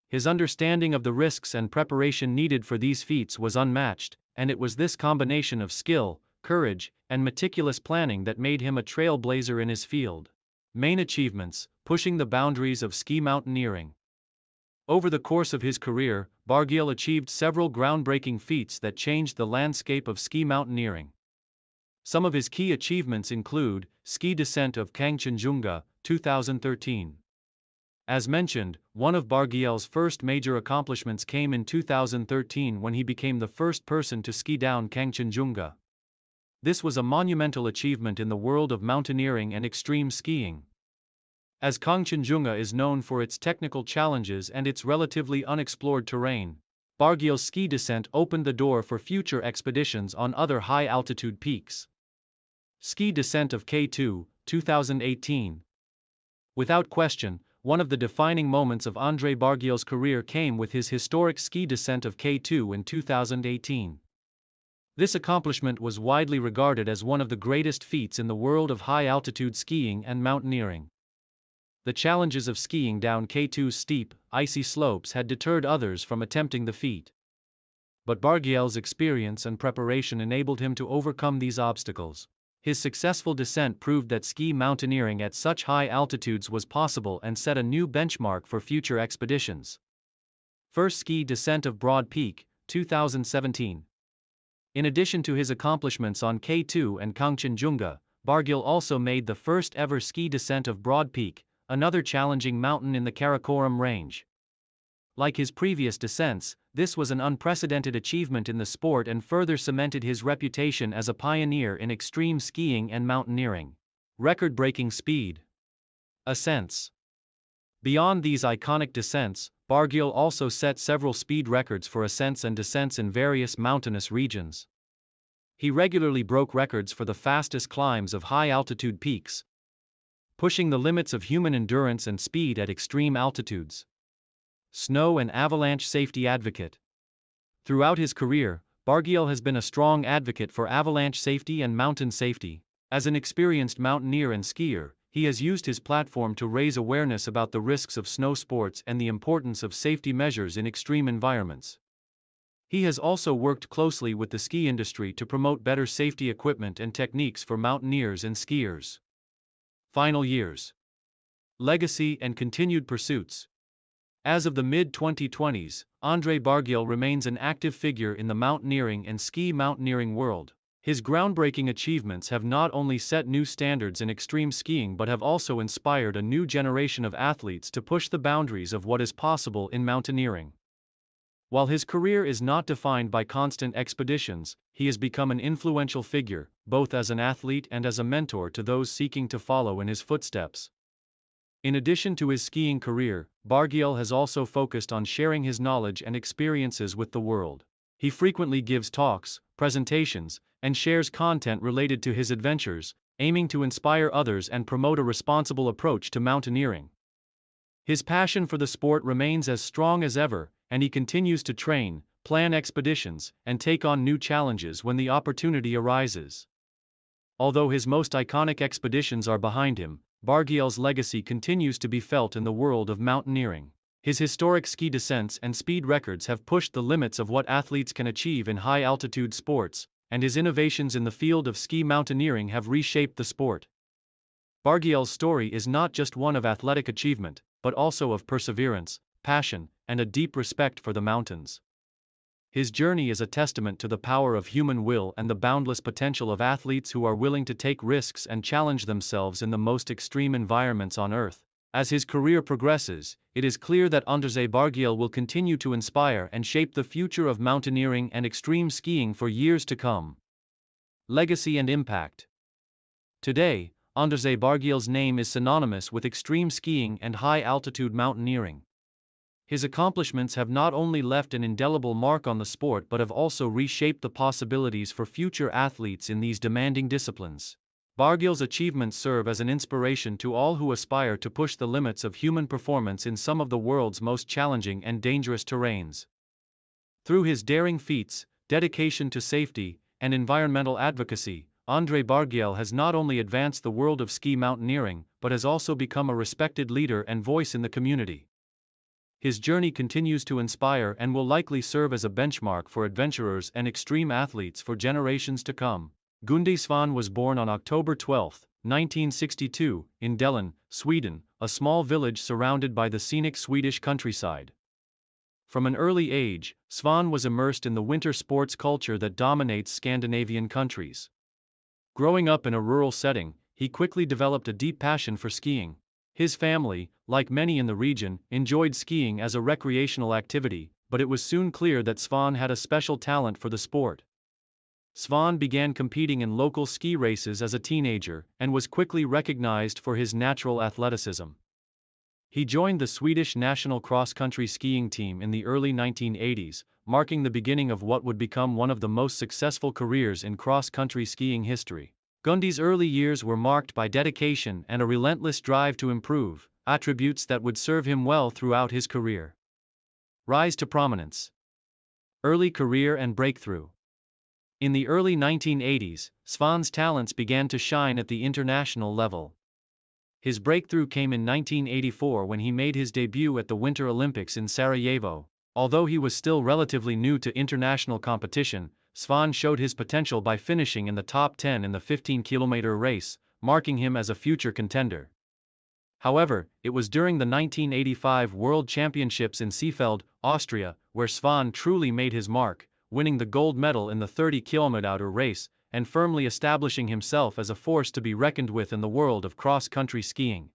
His understanding of the risks and preparation needed for these feats was unmatched, and it was this combination of skill, courage, and meticulous planning that made him a trailblazer in his field. Main achievements: pushing the boundaries of ski mountaineering. Over the course of his career, Barguil achieved several groundbreaking feats that changed the landscape of ski mountaineering. Some of his key achievements include ski descent of Kangchenjunga, 2013. As mentioned, one of Barguil's first major accomplishments came in 2013 when he became the first person to ski down Kangchenjunga. This was a monumental achievement in the world of mountaineering and extreme skiing. As Kangchenjunga is known for its technical challenges and its relatively unexplored terrain, Barguil's ski descent opened the door for future expeditions on other high-altitude peaks. Ski descent of K2, 2018. Without question, one of the defining moments of André Barguil's career came with his historic ski descent of K2 in 2018. This accomplishment was widely regarded as one of the greatest feats in the world of high-altitude skiing and mountaineering. The challenges of skiing down K2's steep, icy slopes had deterred others from attempting the feat. But Barguil's experience and preparation enabled him to overcome these obstacles. His successful descent proved that ski mountaineering at such high altitudes was possible and set a new benchmark for future expeditions. First ski descent of Broad Peak, 2017. In addition to his accomplishments on K2 and Kangchenjunga, Barguil also made the first ever ski descent of Broad Peak, another challenging mountain in the Karakoram range. Like his previous descents, this was an unprecedented achievement in the sport and further cemented his reputation as a pioneer in extreme skiing and mountaineering. Record-breaking speed. Ascents. Beyond these iconic descents, Barguil also set several speed records for ascents and descents in various mountainous regions. He regularly broke records for the fastest climbs of high-altitude peaks, pushing the limits of human endurance and speed at extreme altitudes. Snow and avalanche safety advocate. Throughout his career, Barguil has been a strong advocate for avalanche safety and mountain safety. As an experienced mountaineer and skier, he has used his platform to raise awareness about the risks of snow sports and the importance of safety measures in extreme environments. He has also worked closely with the ski industry to promote better safety equipment and techniques for mountaineers and skiers. Final years. Legacy and continued pursuits. As of the mid-2020s, André Barguil remains an active figure in the mountaineering and ski mountaineering world. His groundbreaking achievements have not only set new standards in extreme skiing but have also inspired a new generation of athletes to push the boundaries of what is possible in mountaineering. While his career is not defined by constant expeditions, he has become an influential figure, both as an athlete and as a mentor to those seeking to follow in his footsteps. In addition to his skiing career, Barguil has also focused on sharing his knowledge and experiences with the world. He frequently gives talks, presentations, and shares content related to his adventures, aiming to inspire others and promote a responsible approach to mountaineering. His passion for the sport remains as strong as ever, and he continues to train, plan expeditions, and take on new challenges when the opportunity arises. Although his most iconic expeditions are behind him, Barguil's legacy continues to be felt in the world of mountaineering. His historic ski descents and speed records have pushed the limits of what athletes can achieve in high-altitude sports, and his innovations in the field of ski mountaineering have reshaped the sport. Barguil's story is not just one of athletic achievement, but also of perseverance, passion, and a deep respect for the mountains. His journey is a testament to the power of human will and the boundless potential of athletes who are willing to take risks and challenge themselves in the most extreme environments on Earth. As his career progresses, it is clear that André Barguil will continue to inspire and shape the future of mountaineering and extreme skiing for years to come. Legacy and impact. Today, André Barguil's name is synonymous with extreme skiing and high-altitude mountaineering. His accomplishments have not only left an indelible mark on the sport but have also reshaped the possibilities for future athletes in these demanding disciplines. Barguil's achievements serve as an inspiration to all who aspire to push the limits of human performance in some of the world's most challenging and dangerous terrains. Through his daring feats, dedication to safety, and environmental advocacy, André Barguil has not only advanced the world of ski mountaineering but has also become a respected leader and voice in the community. His journey continues to inspire and will likely serve as a benchmark for adventurers and extreme athletes for generations to come. Gunde Svan was born on October 12, 1962, in Dellen, Sweden, a small village surrounded by the scenic Swedish countryside. From an early age, Svan was immersed in the winter sports culture that dominates Scandinavian countries. Growing up in a rural setting, he quickly developed a deep passion for skiing. His family, like many in the region, enjoyed skiing as a recreational activity, but it was soon clear that Svan had a special talent for the sport. Svan began competing in local ski races as a teenager and was quickly recognized for his natural athleticism. He joined the Swedish national cross-country skiing team in the early 1980s, marking the beginning of what would become one of the most successful careers in cross-country skiing history. Gunde's early years were marked by dedication and a relentless drive to improve, attributes that would serve him well throughout his career. Rise to prominence. Early career and breakthrough. In the early 1980s, Svan's talents began to shine at the international level. His breakthrough came in 1984 when he made his debut at the Winter Olympics in Sarajevo. Although he was still relatively new to international competition, Svan showed his potential by finishing in the top 10 in the 15-kilometer race, marking him as a future contender. However, it was during the 1985 World Championships in Seefeld, Austria, where Svan truly made his mark, winning the gold medal in the 30-kilometer race and firmly establishing himself as a force to be reckoned with in the world of cross-country skiing.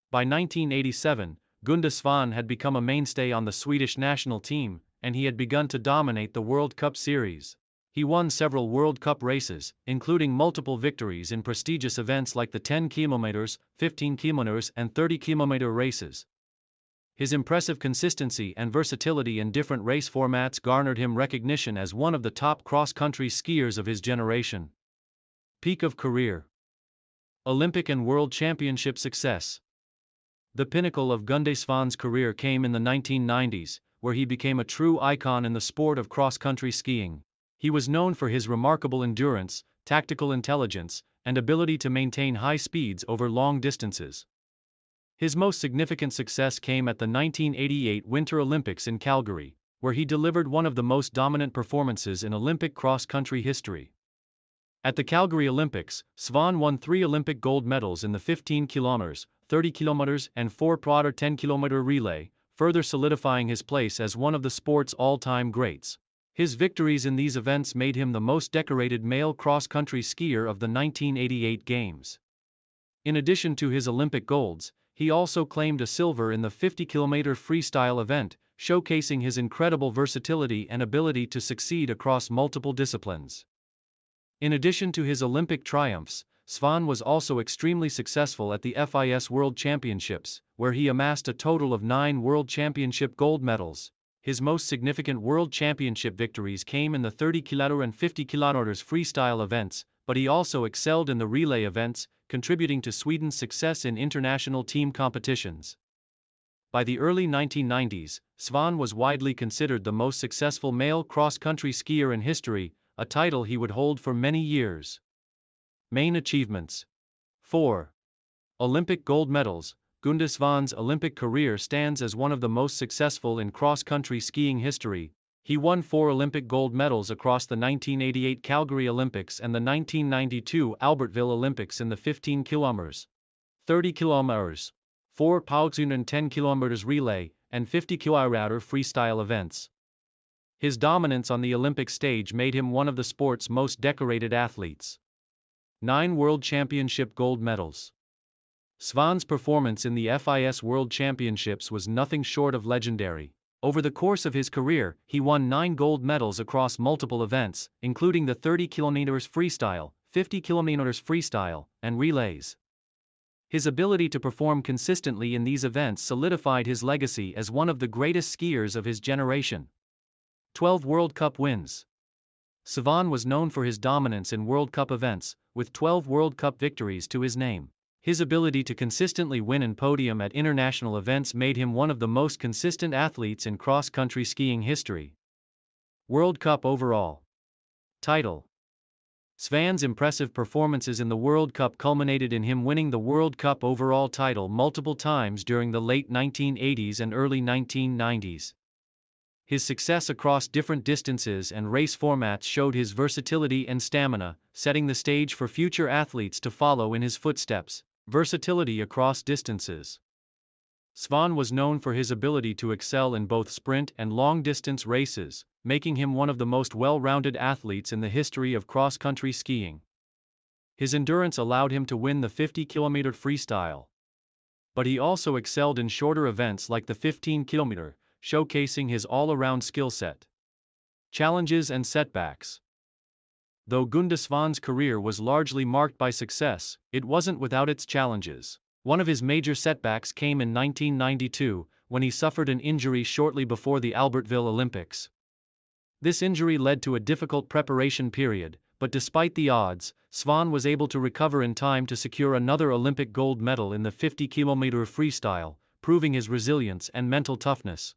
By 1987, Gunde Svan had become a mainstay on the Swedish national team, and he had begun to dominate the World Cup series. He won several World Cup races, including multiple victories in prestigious events like the 10 km, 15 km, and 30 km races. His impressive consistency and versatility in different race formats garnered him recognition as one of the top cross-country skiers of his generation. Peak of career. Olympic and World Championship success. The pinnacle of Gunde Svan's career came in the 1990s, where he became a true icon in the sport of cross-country skiing. He was known for his remarkable endurance, tactical intelligence, and ability to maintain high speeds over long distances. His most significant success came at the 1988 Winter Olympics in Calgary, where he delivered one of the most dominant performances in Olympic cross-country history. At the Calgary Olympics, Svan won 3 Olympic gold medals in the 15 km, 30 km, and 4x 10-kilometer relay, further solidifying his place as one of the sport's all-time greats. His victories in these events made him the most decorated male cross-country skier of the 1988 Games. In addition to his Olympic golds, he also claimed a silver in the 50-kilometer freestyle event, showcasing his incredible versatility and ability to succeed across multiple disciplines. In addition to his Olympic triumphs, Svan was also extremely successful at the FIS World Championships, where he amassed a total of 9 World Championship gold medals. His most significant World Championship victories came in the 30-kilometer and 50-kilometer freestyle events, but he also excelled in the relay events, contributing to Sweden's success in international team competitions. By the early 1990s, Svan was widely considered the most successful male cross-country skier in history, a title he would hold for many years. Main achievements. 4. Olympic gold medals. Gunde Svan's Olympic career stands as one of the most successful in cross-country skiing history. He won 4 Olympic gold medals across the 1988 Calgary Olympics and the 1992 Albertville Olympics in the 15 km, 30 km, 4x10 km relay, and 50 km freestyle events. His dominance on the Olympic stage made him one of the sport's most decorated athletes. 9 World Championship gold medals. Svan's performance in the FIS World Championships was nothing short of legendary. Over the course of his career, he won 9 gold medals across multiple events, including the 30 km freestyle, 50 km freestyle, and relays. His ability to perform consistently in these events solidified his legacy as one of the greatest skiers of his generation. 12 World Cup wins. Svan was known for his dominance in World Cup events, with 12 World Cup victories to his name. His ability to consistently win and podium at international events made him one of the most consistent athletes in cross-country skiing history. World Cup overall title. Svan's impressive performances in the World Cup culminated in him winning the World Cup overall title multiple times during the late 1980s and early 1990s. His success across different distances and race formats showed his versatility and stamina, setting the stage for future athletes to follow in his footsteps. Versatility across distances. Svan was known for his ability to excel in both sprint and long-distance races, making him one of the most well-rounded athletes in the history of cross-country skiing. His endurance allowed him to win the 50-kilometer freestyle. But he also excelled in shorter events like the 15-kilometer, showcasing his all-around skill set. Challenges and setbacks. Though Gunde Svan's career was largely marked by success, it wasn't without its challenges. One of his major setbacks came in 1992, when he suffered an injury shortly before the Albertville Olympics. This injury led to a difficult preparation period, but despite the odds, Svan was able to recover in time to secure another Olympic gold medal in the 50-kilometer freestyle, proving his resilience and mental toughness.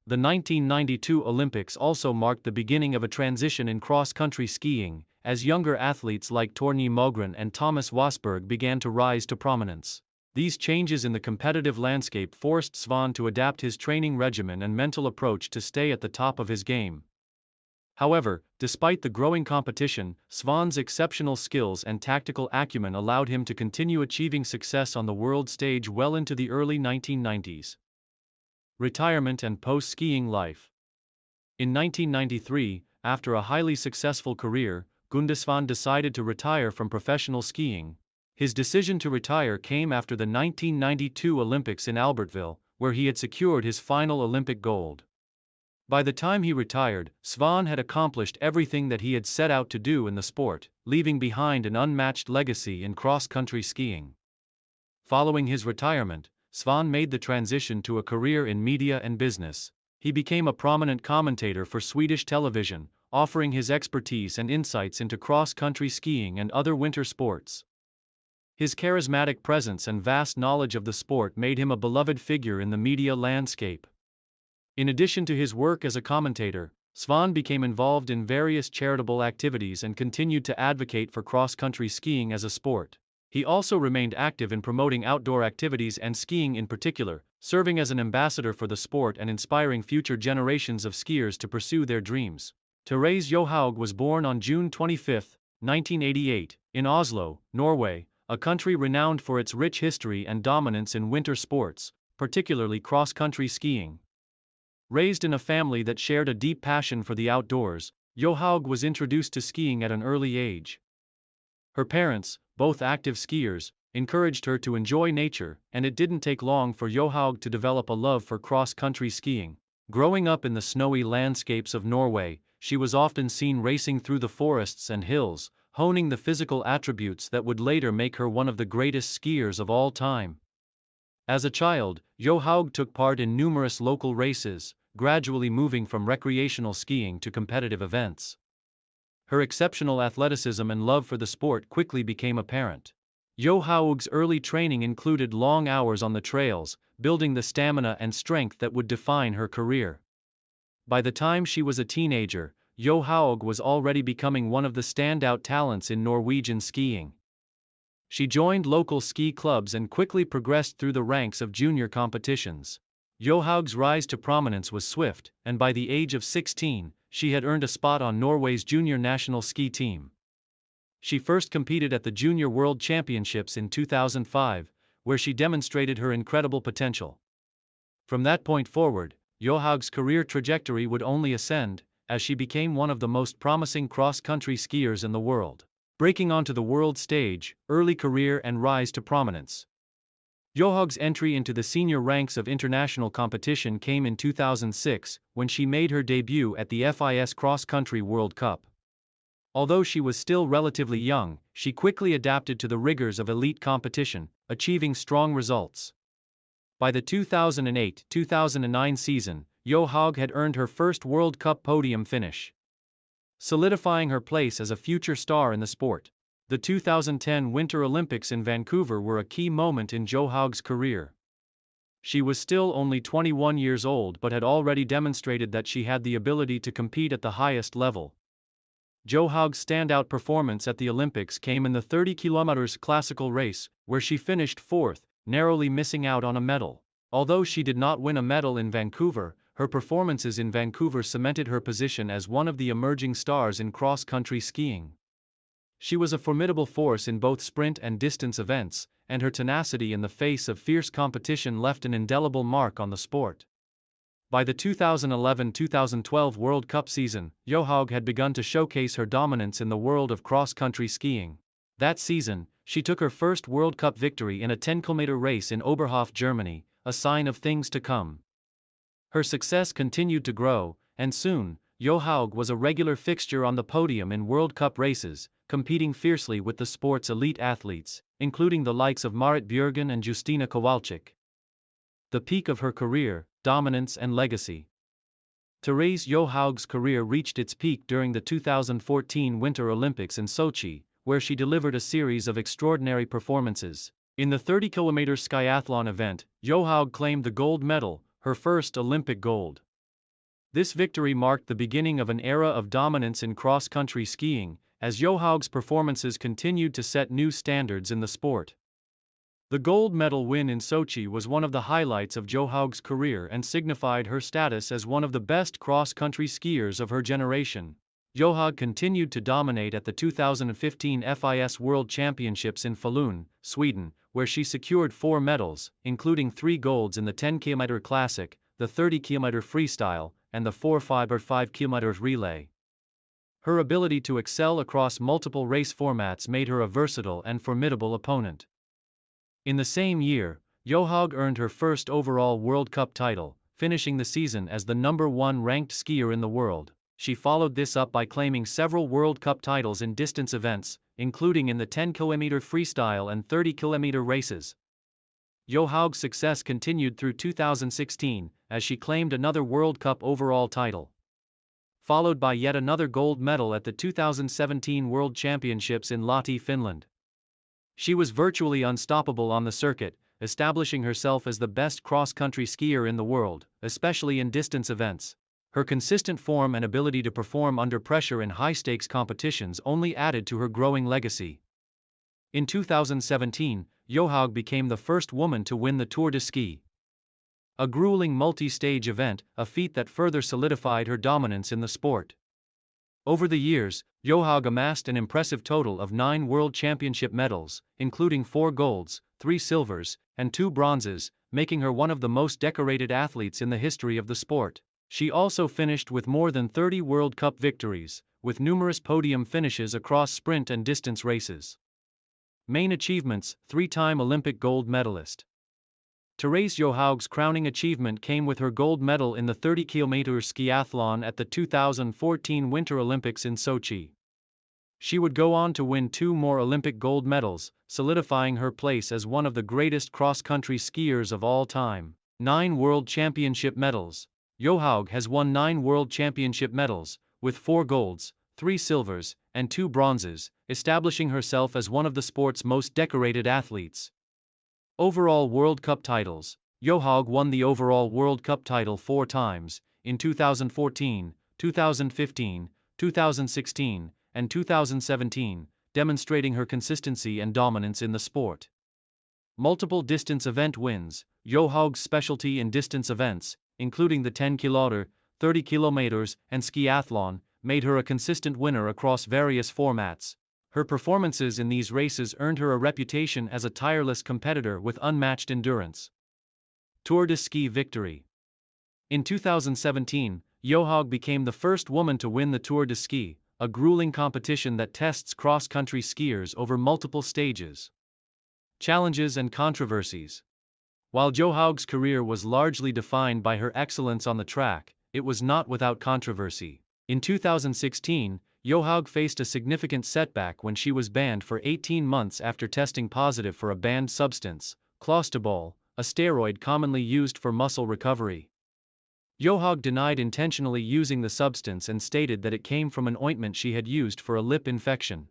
The 1992 Olympics also marked the beginning of a transition in cross-country skiing, as younger athletes like Torgny Mogren and Thomas Wasberg began to rise to prominence. These changes in the competitive landscape forced Svan to adapt his training regimen and mental approach to stay at the top of his game. However, despite the growing competition, Svan's exceptional skills and tactical acumen allowed him to continue achieving success on the world stage well into the early 1990s. Retirement and post-skiing life. In 1993, after a highly successful career, Gunde Svan decided to retire from professional skiing. His decision to retire came after the 1992 Olympics in Albertville, where he had secured his final Olympic gold. By the time he retired, Svan had accomplished everything that he had set out to do in the sport, leaving behind an unmatched legacy in cross-country skiing. Following his retirement, Svan made the transition to a career in media and business. He became a prominent commentator for Swedish television, offering his expertise and insights into cross-country skiing and other winter sports. His charismatic presence and vast knowledge of the sport made him a beloved figure in the media landscape. In addition to his work as a commentator, Svan became involved in various charitable activities and continued to advocate for cross-country skiing as a sport. He also remained active in promoting outdoor activities and skiing in particular, serving as an ambassador for the sport and inspiring future generations of skiers to pursue their dreams. Therese Johaug was born on June 25, 1988, in Oslo, Norway, a country renowned for its rich history and dominance in winter sports, particularly cross-country skiing. Raised in a family that shared a deep passion for the outdoors, Johaug was introduced to skiing at an early age. Her parents, both active skiers, encouraged her to enjoy nature, and it didn't take long for Johaug to develop a love for cross-country skiing. Growing up in the snowy landscapes of Norway, she was often seen racing through the forests and hills, honing the physical attributes that would later make her one of the greatest skiers of all time. As a child, Johaug took part in numerous local races, gradually moving from recreational skiing to competitive events. Her exceptional athleticism and love for the sport quickly became apparent. Johaug's early training included long hours on the trails, building the stamina and strength that would define her career. By the time she was a teenager, Johaug was already becoming one of the standout talents in Norwegian skiing. She joined local ski clubs and quickly progressed through the ranks of junior competitions. Johaug's rise to prominence was swift, and by the age of 16, she had earned a spot on Norway's junior national ski team. She first competed at the Junior World Championships in 2005, where she demonstrated her incredible potential. From that point forward, Johaug's career trajectory would only ascend, as she became one of the most promising cross-country skiers in the world. Breaking onto the world stage, early career and rise to prominence. Johaug's entry into the senior ranks of international competition came in 2006, when she made her debut at the FIS Cross Country World Cup. Although she was still relatively young, she quickly adapted to the rigors of elite competition, achieving strong results. By the 2008-2009 season, Johaug had earned her first World Cup podium finish, solidifying her place as a future star in the sport. The 2010 Winter Olympics in Vancouver were a key moment in Johaug's career. She was still only 21 years old but had already demonstrated that she had the ability to compete at the highest level. Johaug's standout performance at the Olympics came in the 30 km classical race, where she finished fourth, narrowly missing out on a medal. Although she did not win a medal in Vancouver, her performances in Vancouver cemented her position as one of the emerging stars in cross-country skiing. She was a formidable force in both sprint and distance events, and her tenacity in the face of fierce competition left an indelible mark on the sport. By the 2011-2012 World Cup season, Johaug had begun to showcase her dominance in the world of cross-country skiing. That season, she took her first World Cup victory in a 10-kilometer race in Oberhof, Germany, a sign of things to come. Her success continued to grow, and soon, Johaug was a regular fixture on the podium in World Cup races, competing fiercely with the sport's elite athletes, including the likes of Marit Bjørgen and Justyna Kowalczyk. The peak of her career, dominance and legacy. Therese Johaug's career reached its peak during the 2014 Winter Olympics in Sochi, where she delivered a series of extraordinary performances. In the 30-kilometer skiathlon event, Johaug claimed the gold medal, her first Olympic gold. This victory marked the beginning of an era of dominance in cross-country skiing, as Johaug's performances continued to set new standards in the sport. The gold medal win in Sochi was one of the highlights of Johaug's career and signified her status as one of the best cross-country skiers of her generation. Johaug continued to dominate at the 2015 FIS World Championships in Falun, Sweden, where she secured 4 medals, including 3 golds in the 10-kilometer classic, the 30-kilometer freestyle, and the 4x5 km relay. Her ability to excel across multiple race formats made her a versatile and formidable opponent. In the same year, Johaug earned her first overall World Cup title, finishing the season as the #1 ranked skier in the world. She followed this up by claiming several World Cup titles in distance events, including in the 10-kilometer freestyle and 30-kilometer races. Johaug's success continued through 2016, as she claimed another World Cup overall title, followed by yet another gold medal at the 2017 World Championships in Lahti, Finland. She was virtually unstoppable on the circuit, establishing herself as the best cross-country skier in the world, especially in distance events. Her consistent form and ability to perform under pressure in high-stakes competitions only added to her growing legacy. In 2017, Johaug became the first woman to win the Tour de Ski, a grueling multi-stage event, a feat that further solidified her dominance in the sport. Over the years, Johaug amassed an impressive total of 9 World Championship medals, including 4 golds, 3 silvers, and 2 bronzes, making her one of the most decorated athletes in the history of the sport. She also finished with more than 30 World Cup victories, with numerous podium finishes across sprint and distance races. Main achievements: 3-time Olympic gold medalist. Therese Johaug's crowning achievement came with her gold medal in the 30-kilometer skiathlon at the 2014 Winter Olympics in Sochi. She would go on to win 2 more Olympic gold medals, solidifying her place as one of the greatest cross-country skiers of all time. 9 World Championship medals. Johaug has won 9 World Championship medals, with 4 golds, 3 silvers, and 2 bronzes, establishing herself as one of the sport's most decorated athletes. Overall World Cup titles. Johaug won the overall World Cup title 4 times, in 2014, 2015, 2016, and 2017, demonstrating her consistency and dominance in the sport. Multiple distance event wins. Johaug's specialty in distance events, including the 10 km, 30 km, and skiathlon, made her a consistent winner across various formats. Her performances in these races earned her a reputation as a tireless competitor with unmatched endurance. Tour de Ski victory. In 2017, Johaug became the first woman to win the Tour de Ski, a grueling competition that tests cross-country skiers over multiple stages. Challenges and controversies. While Johaug's career was largely defined by her excellence on the track, it was not without controversy. In 2016, Johaug faced a significant setback when she was banned for 18 months after testing positive for a banned substance, clostebol, a steroid commonly used for muscle recovery. Johaug denied intentionally using the substance and stated that it came from an ointment she had used for a lip infection.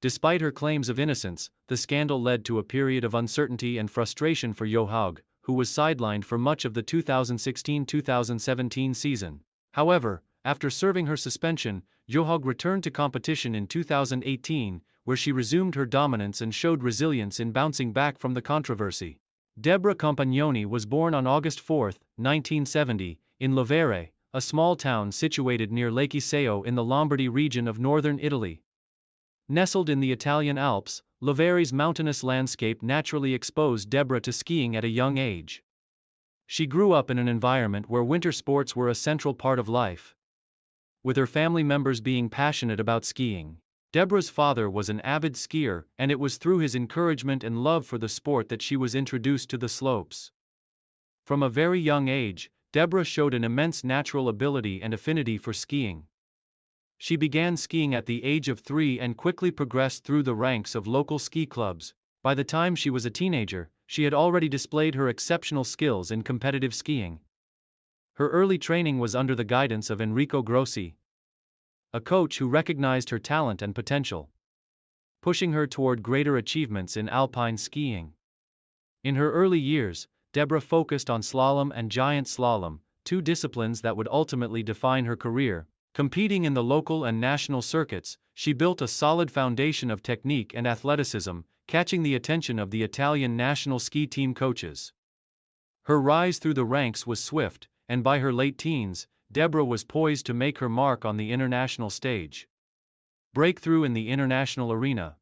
Despite her claims of innocence, the scandal led to a period of uncertainty and frustration for Johaug, who was sidelined for much of the 2016-2017 season. However, after serving her suspension, Johaug returned to competition in 2018, where she resumed her dominance and showed resilience in bouncing back from the controversy. Deborah Compagnoni was born on August 4, 1970, in Lovere, a small town situated near Lake Iseo in the Lombardy region of northern Italy. Nestled in the Italian Alps, Lovere's mountainous landscape naturally exposed Deborah to skiing at a young age. She grew up in an environment where winter sports were a central part of life, with her family members being passionate about skiing. Deborah's father was an avid skier, and it was through his encouragement and love for the sport that she was introduced to the slopes. From a very young age, Deborah showed an immense natural ability and affinity for skiing. She began skiing at the age of 3 and quickly progressed through the ranks of local ski clubs. By the time she was a teenager, she had already displayed her exceptional skills in competitive skiing. Her early training was under the guidance of Enrico Grossi, a coach who recognized her talent and potential, pushing her toward greater achievements in alpine skiing. In her early years, Deborah focused on slalom and giant slalom, two disciplines that would ultimately define her career. Competing in the local and national circuits, she built a solid foundation of technique and athleticism, catching the attention of the Italian national ski team coaches. Her rise through the ranks was swift, and by her late teens, Deborah was poised to make her mark on the international stage. Breakthrough in the international arena.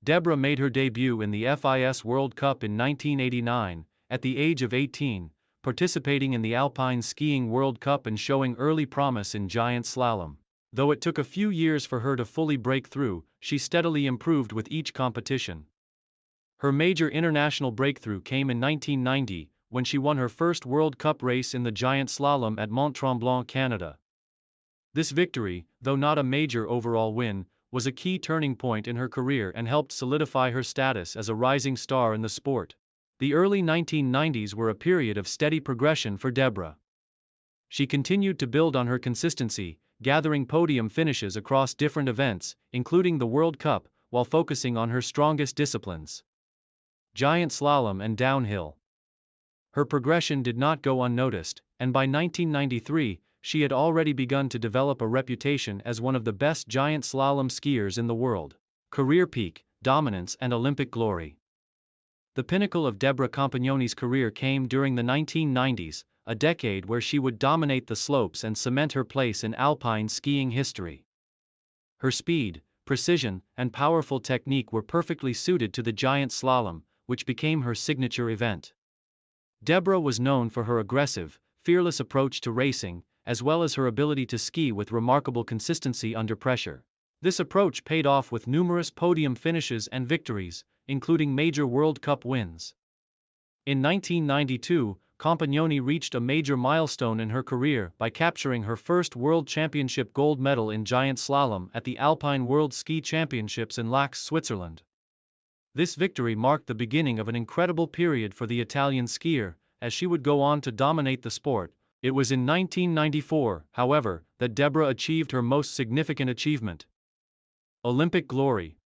Deborah made her debut in the FIS World Cup in 1989, at the age of 18, participating in the Alpine Skiing World Cup and showing early promise in giant slalom. Though it took a few years for her to fully break through, she steadily improved with each competition. Her major international breakthrough came in 1990, when she won her first World Cup race in the giant slalom at Mont-Tremblant, Canada. This victory, though not a major overall win, was a key turning point in her career and helped solidify her status as a rising star in the sport. The early 1990s were a period of steady progression for Deborah. She continued to build on her consistency, gathering podium finishes across different events, including the World Cup, while focusing on her strongest disciplines: giant slalom and downhill. Her progression did not go unnoticed, and by 1993, she had already begun to develop a reputation as one of the best giant slalom skiers in the world. Career peak, dominance and Olympic glory. The pinnacle of Deborah Compagnoni's career came during the 1990s, a decade where she would dominate the slopes and cement her place in alpine skiing history. Her speed, precision, and powerful technique were perfectly suited to the giant slalom, which became her signature event. Deborah was known for her aggressive, fearless approach to racing, as well as her ability to ski with remarkable consistency under pressure. This approach paid off with numerous podium finishes and victories, including major World Cup wins. In 1992, Compagnoni reached a major milestone in her career by capturing her first World Championship gold medal in giant slalom at the Alpine World Ski Championships in Lacs, Switzerland. This victory marked the beginning of an incredible period for the Italian skier, as she would go on to dominate the sport. It was in 1994, however, that Deborah achieved her most significant achievement: Olympic glory.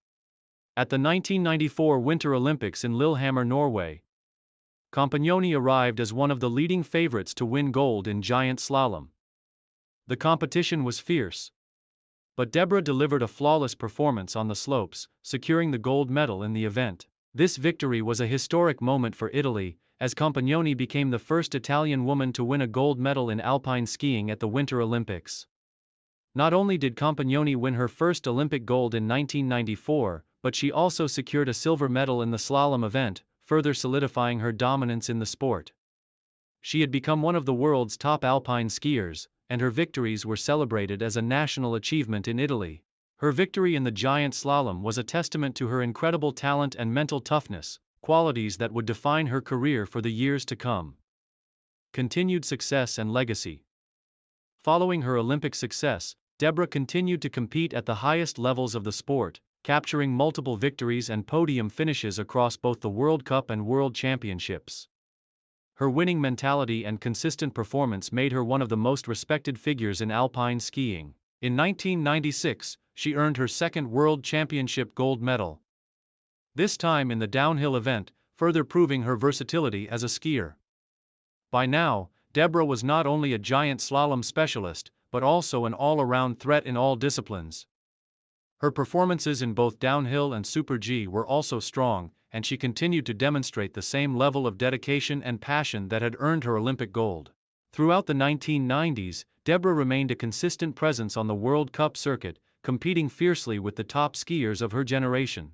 At the 1994 Winter Olympics in Lillehammer, Norway, Compagnoni arrived as one of the leading favorites to win gold in giant slalom. The competition was fierce, but Deborah delivered a flawless performance on the slopes, securing the gold medal in the event. This victory was a historic moment for Italy, as Compagnoni became the first Italian woman to win a gold medal in alpine skiing at the Winter Olympics. Not only did Compagnoni win her first Olympic gold in 1994, but she also secured a silver medal in the slalom event, further solidifying her dominance in the sport. She had become one of the world's top alpine skiers, and her victories were celebrated as a national achievement in Italy. Her victory in the giant slalom was a testament to her incredible talent and mental toughness, qualities that would define her career for the years to come. Continued success and legacy. Following her Olympic success, Deborah continued to compete at the highest levels of the sport, capturing multiple victories and podium finishes across both the World Cup and World Championships. Her winning mentality and consistent performance made her one of the most respected figures in alpine skiing. In 1996, she earned her second World Championship gold medal. This time in the downhill event, further proving her versatility as a skier. By now, Deborah was not only a giant slalom specialist, but also an all-around threat in all disciplines. Her performances in both downhill and Super G were also strong, and she continued to demonstrate the same level of dedication and passion that had earned her Olympic gold. Throughout the 1990s, Deborah remained a consistent presence on the World Cup circuit, competing fiercely with the top skiers of her generation.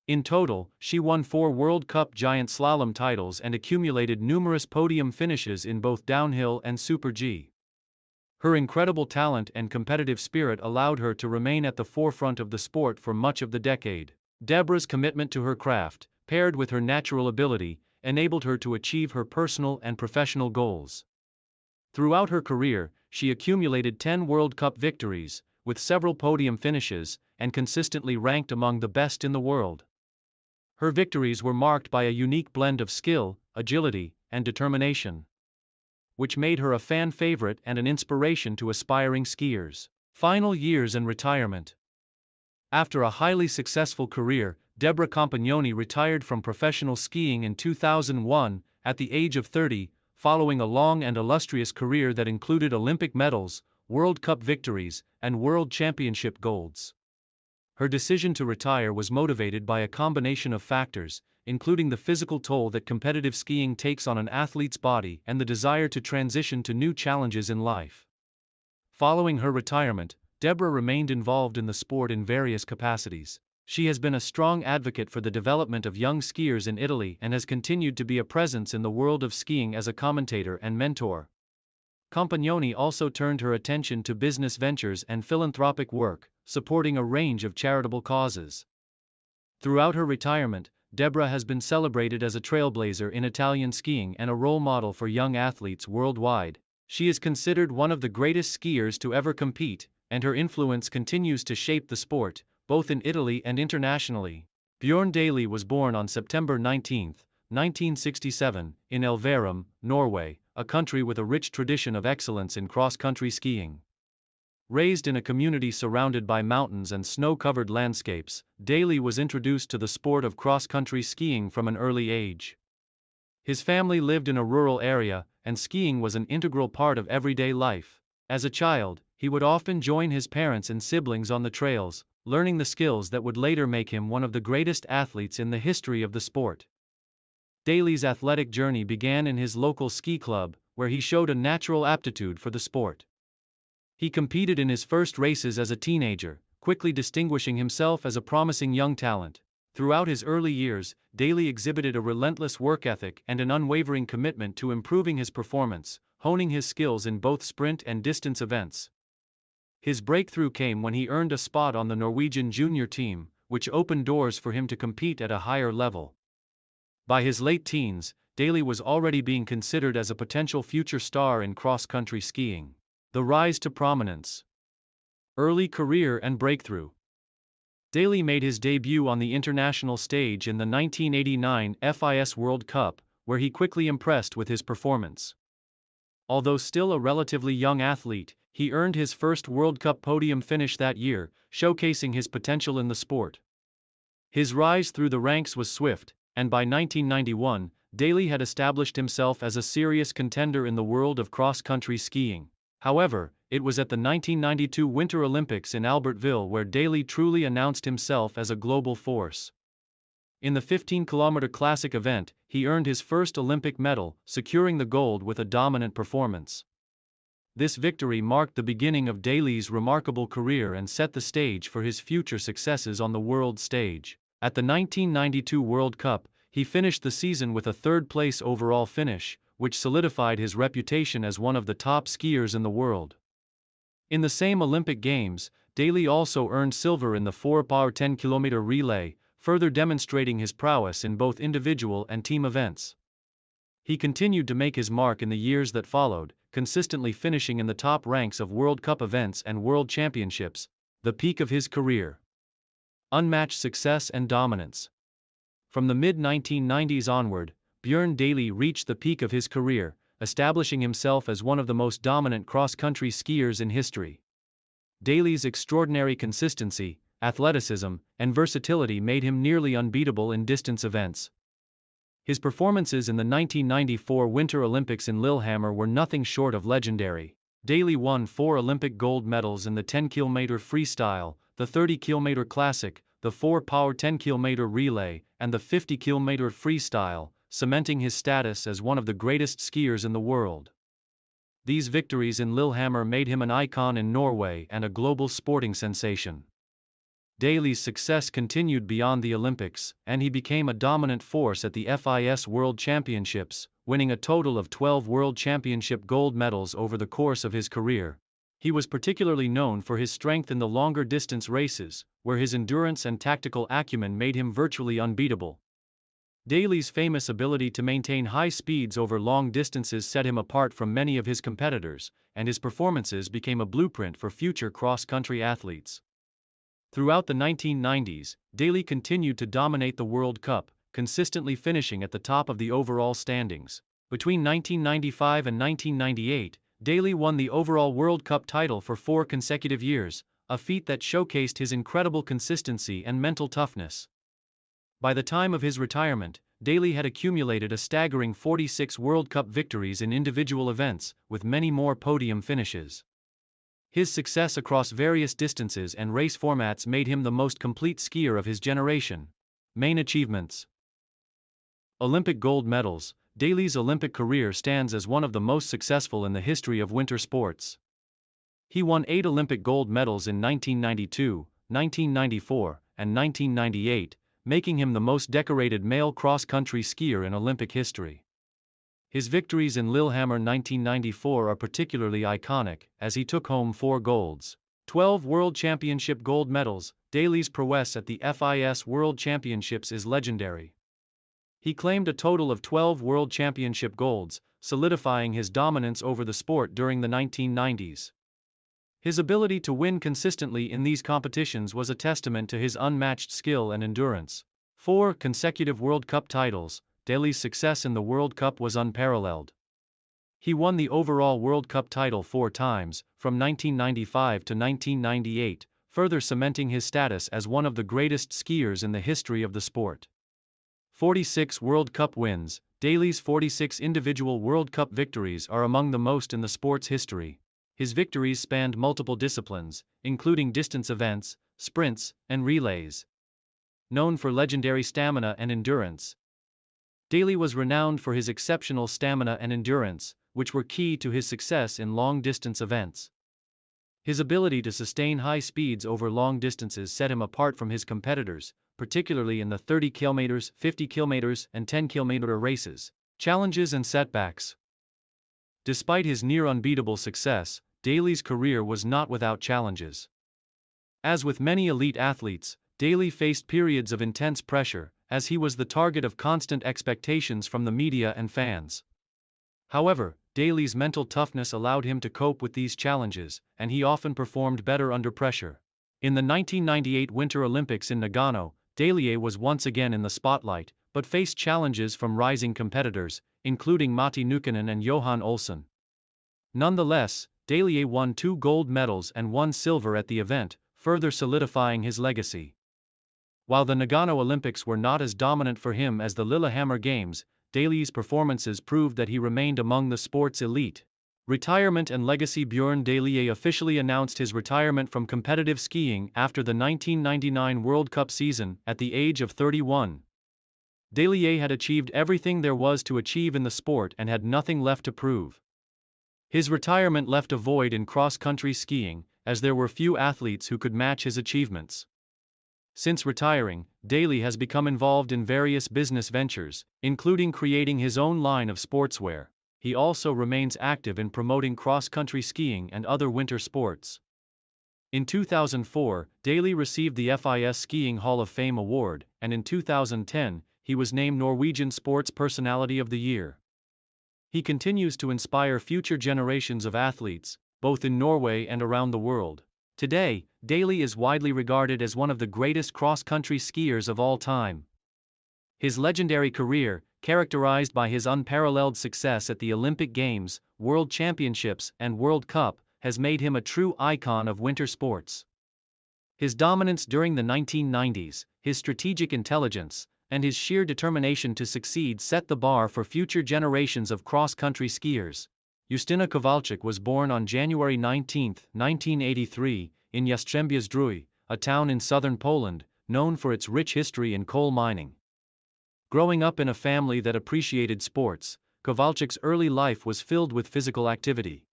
In total, she won 4 World Cup giant slalom titles and accumulated numerous podium finishes in both downhill and Super G. Her incredible talent and competitive spirit allowed her to remain at the forefront of the sport for much of the decade. Deborah's commitment to her craft, paired with her natural ability, enabled her to achieve her personal and professional goals. Throughout her career, she accumulated 10 World Cup victories, with several podium finishes, and consistently ranked among the best in the world. Her victories were marked by a unique blend of skill, agility, and determination, which made her a fan favorite and an inspiration to aspiring skiers. Final years and retirement. After a highly successful career, Deborah Compagnoni retired from professional skiing in 2001, at the age of 30, following a long and illustrious career that included Olympic medals, World Cup victories, and World Championship golds. Her decision to retire was motivated by a combination of factors, including the physical toll that competitive skiing takes on an athlete's body and the desire to transition to new challenges in life. Following her retirement, Deborah remained involved in the sport in various capacities. She has been a strong advocate for the development of young skiers in Italy and has continued to be a presence in the world of skiing as a commentator and mentor. Compagnoni also turned her attention to business ventures and philanthropic work, supporting a range of charitable causes. Throughout her retirement, Deborah has been celebrated as a trailblazer in Italian skiing and a role model for young athletes worldwide. She is considered one of the greatest skiers to ever compete, and her influence continues to shape the sport, both in Italy and internationally. Bjørn Daly was born on September 19, 1967, in Elverum, Norway, a country with a rich tradition of excellence in cross-country skiing. Raised in a community surrounded by mountains and snow-covered landscapes, Daly was introduced to the sport of cross-country skiing from an early age. His family lived in a rural area, and skiing was an integral part of everyday life. As a child, he would often join his parents and siblings on the trails, learning the skills that would later make him one of the greatest athletes in the history of the sport. Daly's athletic journey began in his local ski club, where he showed a natural aptitude for the sport. He competed in his first races as a teenager, quickly distinguishing himself as a promising young talent. Throughout his early years, Daly exhibited a relentless work ethic and an unwavering commitment to improving his performance, honing his skills in both sprint and distance events. His breakthrough came when he earned a spot on the Norwegian junior team, which opened doors for him to compete at a higher level. By his late teens, Daly was already being considered as a potential future star in cross-country skiing. The rise to prominence. Early career and breakthrough. Daly made his debut on the international stage in the 1989 FIS World Cup, where he quickly impressed with his performance. Although still a relatively young athlete, he earned his first World Cup podium finish that year, showcasing his potential in the sport. His rise through the ranks was swift, and by 1991, Daly had established himself as a serious contender in the world of cross-country skiing. However, it was at the 1992 Winter Olympics in Albertville where Daly truly announced himself as a global force. In the 15-kilometer classic event, he earned his first Olympic medal, securing the gold with a dominant performance. This victory marked the beginning of Daly's remarkable career and set the stage for his future successes on the world stage. At the 1992 World Cup, he finished the season with a third-place overall finish, which solidified his reputation as one of the top skiers in the world. In the same Olympic Games, Daly also earned silver in the 4x 10-kilometer relay, further demonstrating his prowess in both individual and team events. He continued to make his mark in the years that followed, consistently finishing in the top ranks of World Cup events and World Championships, the peak of his career. Unmatched success and dominance. From the mid-1990s onward, Bjørn Daly reached the peak of his career, establishing himself as one of the most dominant cross-country skiers in history. Daly's extraordinary consistency, athleticism, and versatility made him nearly unbeatable in distance events. His performances in the 1994 Winter Olympics in Lillehammer were nothing short of legendary. Daly won 4 Olympic gold medals in the 10-kilometer freestyle, the 30-kilometer classic, the 4-power 10-kilometer relay, and the 50-kilometer freestyle, cementing his status as one of the greatest skiers in the world. These victories in Lillehammer made him an icon in Norway and a global sporting sensation. Daly's success continued beyond the Olympics, and he became a dominant force at the FIS World Championships, winning a total of 12 World Championship gold medals over the course of his career. He was particularly known for his strength in the longer distance races, where his endurance and tactical acumen made him virtually unbeatable. Daly's famous ability to maintain high speeds over long distances set him apart from many of his competitors, and his performances became a blueprint for future cross-country athletes. Throughout the 1990s, Daly continued to dominate the World Cup, consistently finishing at the top of the overall standings. Between 1995 and 1998, Daly won the overall World Cup title for 4 consecutive years, a feat that showcased his incredible consistency and mental toughness. By the time of his retirement, Daly had accumulated a staggering 46 World Cup victories in individual events, with many more podium finishes. His success across various distances and race formats made him the most complete skier of his generation. Main achievements: Olympic gold medals. Daly's Olympic career stands as one of the most successful in the history of winter sports. He won 8 Olympic gold medals in 1992, 1994, and 1998, making him the most decorated male cross-country skier in Olympic history. His victories in Lillehammer 1994 are particularly iconic, as he took home 4 golds. 12 World Championship gold medals. Daly's prowess at the FIS World Championships is legendary. He claimed a total of 12 World Championship golds, solidifying his dominance over the sport during the 1990s. His ability to win consistently in these competitions was a testament to his unmatched skill and endurance. 4 consecutive World Cup titles. Daly's success in the World Cup was unparalleled. He won the overall World Cup title 4 times, from 1995 to 1998, further cementing his status as one of the greatest skiers in the history of the sport. 46 World Cup wins. Daly's 46 individual World Cup victories are among the most in the sport's history. His victories spanned multiple disciplines, including distance events, sprints, and relays. Known for legendary stamina and endurance, Daly was renowned for his exceptional stamina and endurance, which were key to his success in long-distance events. His ability to sustain high speeds over long distances set him apart from his competitors, particularly in the 30 km, 50 km, and 10 km races. Challenges and setbacks. Despite his near-unbeatable success, Daly's career was not without challenges. As with many elite athletes, Daly faced periods of intense pressure, as he was the target of constant expectations from the media and fans. However, Daly's mental toughness allowed him to cope with these challenges, and he often performed better under pressure. In the 1998 Winter Olympics in Nagano, Daly was once again in the spotlight, but faced challenges from rising competitors, including Matti Nykänen and Johan Olsson. Nonetheless, Daly won 2 gold medals and 1 silver at the event, further solidifying his legacy. While the Nagano Olympics were not as dominant for him as the Lillehammer Games, Daly's performances proved that he remained among the sport's elite. Retirement and legacy. Bjørn Daly officially announced his retirement from competitive skiing after the 1999 World Cup season, at the age of 31. Daly had achieved everything there was to achieve in the sport and had nothing left to prove. His retirement left a void in cross-country skiing, as there were few athletes who could match his achievements. Since retiring, Daly has become involved in various business ventures, including creating his own line of sportswear. He also remains active in promoting cross-country skiing and other winter sports. In 2004, Daly received the FIS Skiing Hall of Fame award, and in 2010, he was named Norwegian Sports Personality of the Year. He continues to inspire future generations of athletes, both in Norway and around the world. Today, Daly is widely regarded as one of the greatest cross-country skiers of all time. His legendary career, characterized by his unparalleled success at the Olympic Games, World Championships, and World Cup, has made him a true icon of winter sports. His dominance during the 1990s, his strategic intelligence, and his sheer determination to succeed set the bar for future generations of cross-country skiers. Justyna Kowalczyk was born on January 19, 1983, in Jastrzębie-Zdrój, a town in southern Poland, known for its rich history in coal mining. Growing up in a family that appreciated sports, Kowalczyk's early life was filled with physical activity.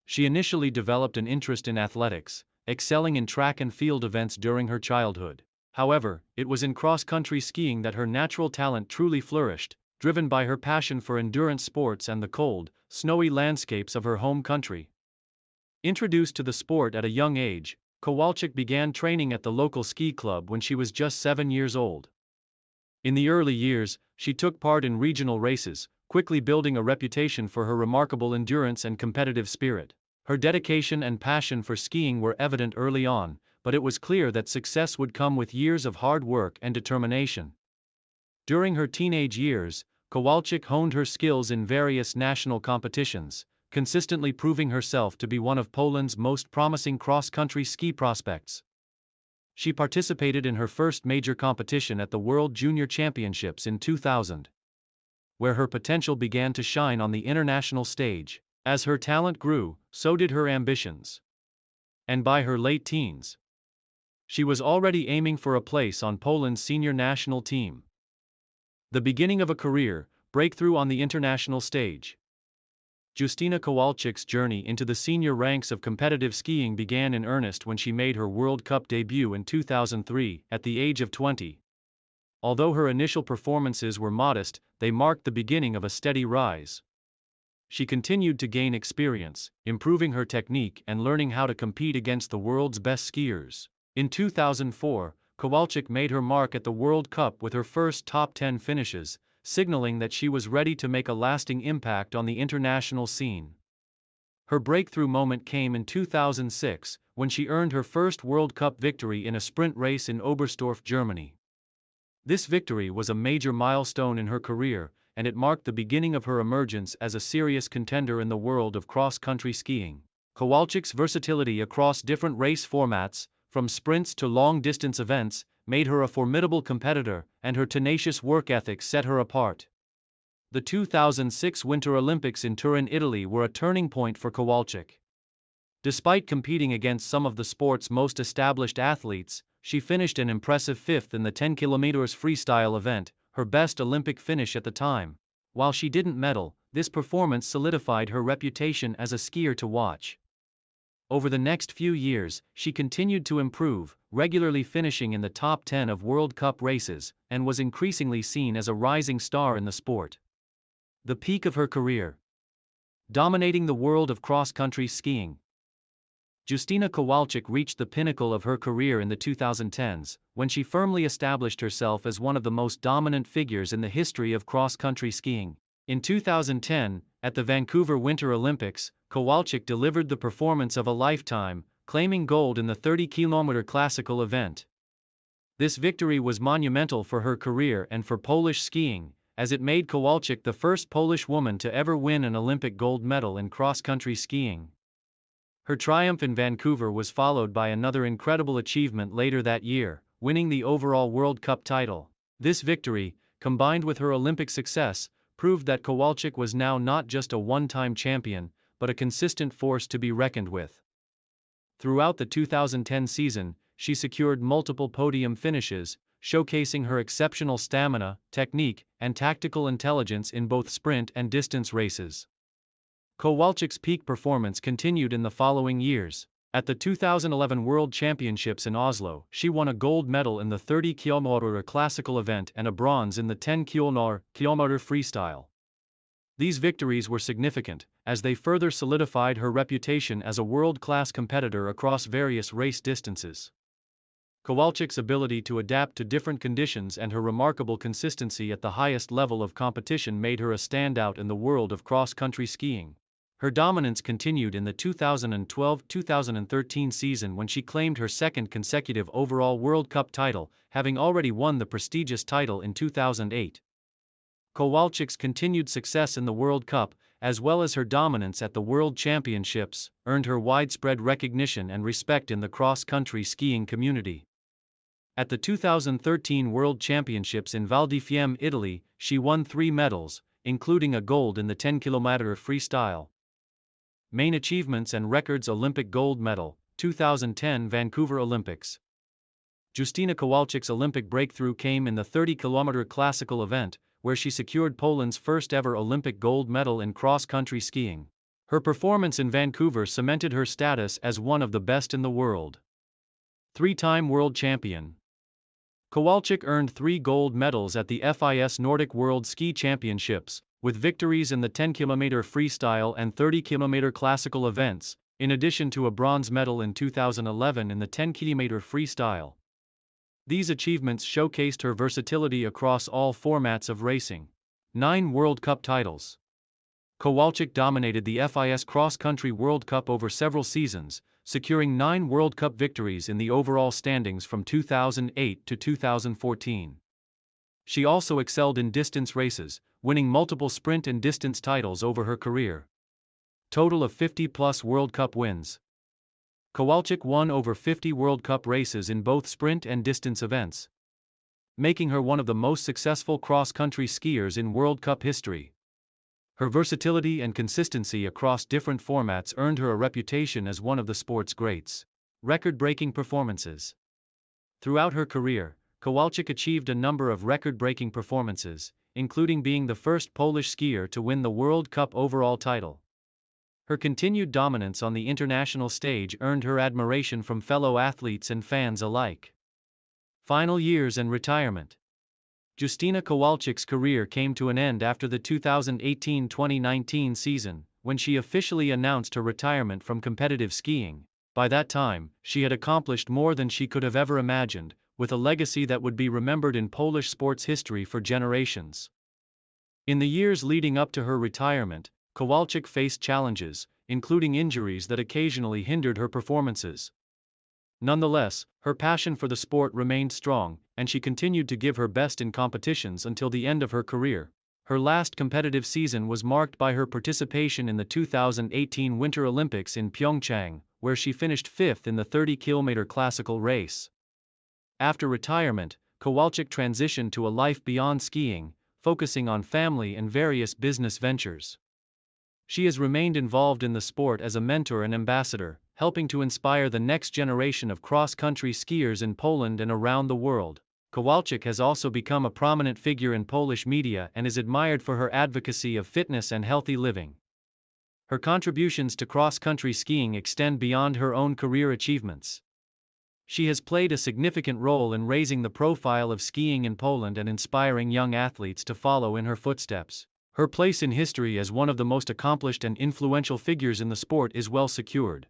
She initially developed an interest in athletics, excelling in track and field events during her childhood. However, it was in cross-country skiing that her natural talent truly flourished, driven by her passion for endurance sports and the cold, snowy landscapes of her home country. Introduced to the sport at a young age, Kowalczyk began training at the local ski club when she was just 7 years old. In the early years, she took part in regional races, quickly building a reputation for her remarkable endurance and competitive spirit. Her dedication and passion for skiing were evident early on, but it was clear that success would come with years of hard work and determination. During her teenage years, Kowalczyk honed her skills in various national competitions, consistently proving herself to be one of Poland's most promising cross-country ski prospects. She participated in her first major competition at the World Junior Championships in 2000, where her potential began to shine on the international stage. As her talent grew, so did her ambitions. And by her late teens, she was already aiming for a place on Poland's senior national team. The beginning of a career breakthrough on the international stage. Justyna Kowalczyk's journey into the senior ranks of competitive skiing began in earnest when she made her World Cup debut in 2003, at the age of 20. Although her initial performances were modest, they marked the beginning of a steady rise. She continued to gain experience, improving her technique and learning how to compete against the world's best skiers. In 2004, Kowalczyk made her mark at the World Cup with her first top 10 finishes, signaling that she was ready to make a lasting impact on the international scene. Her breakthrough moment came in 2006, when she earned her first World Cup victory in a sprint race in Oberstdorf, Germany. This victory was a major milestone in her career, and it marked the beginning of her emergence as a serious contender in the world of cross-country skiing. Kowalczyk's versatility across different race formats, from sprints to long-distance events, made her a formidable competitor, and her tenacious work ethic set her apart. The 2006 Winter Olympics in Turin, Italy were a turning point for Kowalczyk. Despite competing against some of the sport's most established athletes, she finished an impressive 5th in the 10 km freestyle event, her best Olympic finish at the time. While she didn't medal, this performance solidified her reputation as a skier to watch. Over the next few years, she continued to improve, regularly finishing in the top 10 of World Cup races, and was increasingly seen as a rising star in the sport. The peak of her career. Dominating the world of cross-country skiing. Justyna Kowalczyk reached the pinnacle of her career in the 2010s, when she firmly established herself as one of the most dominant figures in the history of cross-country skiing. In 2010, at the Vancouver Winter Olympics, Kowalczyk delivered the performance of a lifetime, claiming gold in the 30-kilometer classical event. This victory was monumental for her career and for Polish skiing, as it made Kowalczyk the first Polish woman to ever win an Olympic gold medal in cross-country skiing. Her triumph in Vancouver was followed by another incredible achievement later that year, winning the overall World Cup title. This victory, combined with her Olympic success, proved that Kowalczyk was now not just a one-time champion, but a consistent force to be reckoned with. Throughout the 2010 season, she secured multiple podium finishes, showcasing her exceptional stamina, technique, and tactical intelligence in both sprint and distance races. Kowalczyk's peak performance continued in the following years. At the 2011 World Championships in Oslo, she won a gold medal in the 30 km classical event and a bronze in the 10 km freestyle. These victories were significant, as they further solidified her reputation as a world-class competitor across various race distances. Kowalczyk's ability to adapt to different conditions and her remarkable consistency at the highest level of competition made her a standout in the world of cross-country skiing. Her dominance continued in the 2012-2013 season when she claimed her second consecutive overall World Cup title, having already won the prestigious title in 2008. Kowalczyk's continued success in the World Cup as well as her dominance at the World Championships, earned her widespread recognition and respect in the cross-country skiing community. At the 2013 World Championships in Val di Fiemme, Italy, she won 3 medals, including a gold in the 10 km freestyle. Main achievements and records: Olympic gold medal, 2010 Vancouver Olympics. Justyna Kowalczyk's Olympic breakthrough came in the 30-km classical event, where she secured Poland's first-ever Olympic gold medal in cross-country skiing. Her performance in Vancouver cemented her status as one of the best in the world. 3-time world champion. Kowalczyk earned 3 gold medals at the FIS Nordic World Ski Championships, with victories in the 10-km freestyle and 30-km classical events, in addition to a bronze medal in 2011 in the 10-km freestyle. These achievements showcased her versatility across all formats of racing. 9 World Cup titles. Kowalczyk dominated the FIS Cross Country World Cup over several seasons, securing 9 World Cup victories in the overall standings from 2008 to 2014. She also excelled in distance races, winning multiple sprint and distance titles over her career. Total of 50+ World Cup wins. Kowalczyk won over 50 World Cup races in both sprint and distance events, making her one of the most successful cross-country skiers in World Cup history. Her versatility and consistency across different formats earned her a reputation as one of the sport's greats. Record-breaking performances. Throughout her career, Kowalczyk achieved a number of record-breaking performances, including being the first Polish skier to win the World Cup overall title. Her continued dominance on the international stage earned her admiration from fellow athletes and fans alike. Final years and retirement. Justyna Kowalczyk's career came to an end after the 2018-2019 season, when she officially announced her retirement from competitive skiing. By that time, she had accomplished more than she could have ever imagined, with a legacy that would be remembered in Polish sports history for generations. In the years leading up to her retirement, Kowalczyk faced challenges, including injuries that occasionally hindered her performances. Nonetheless, her passion for the sport remained strong, and she continued to give her best in competitions until the end of her career. Her last competitive season was marked by her participation in the 2018 Winter Olympics in Pyeongchang, where she finished 5th in the 30-km classical race. After retirement, Kowalczyk transitioned to a life beyond skiing, focusing on family and various business ventures. She has remained involved in the sport as a mentor and ambassador, helping to inspire the next generation of cross-country skiers in Poland and around the world. Kowalczyk has also become a prominent figure in Polish media and is admired for her advocacy of fitness and healthy living. Her contributions to cross-country skiing extend beyond her own career achievements. She has played a significant role in raising the profile of skiing in Poland and inspiring young athletes to follow in her footsteps. Her place in history as one of the most accomplished and influential figures in the sport is well secured.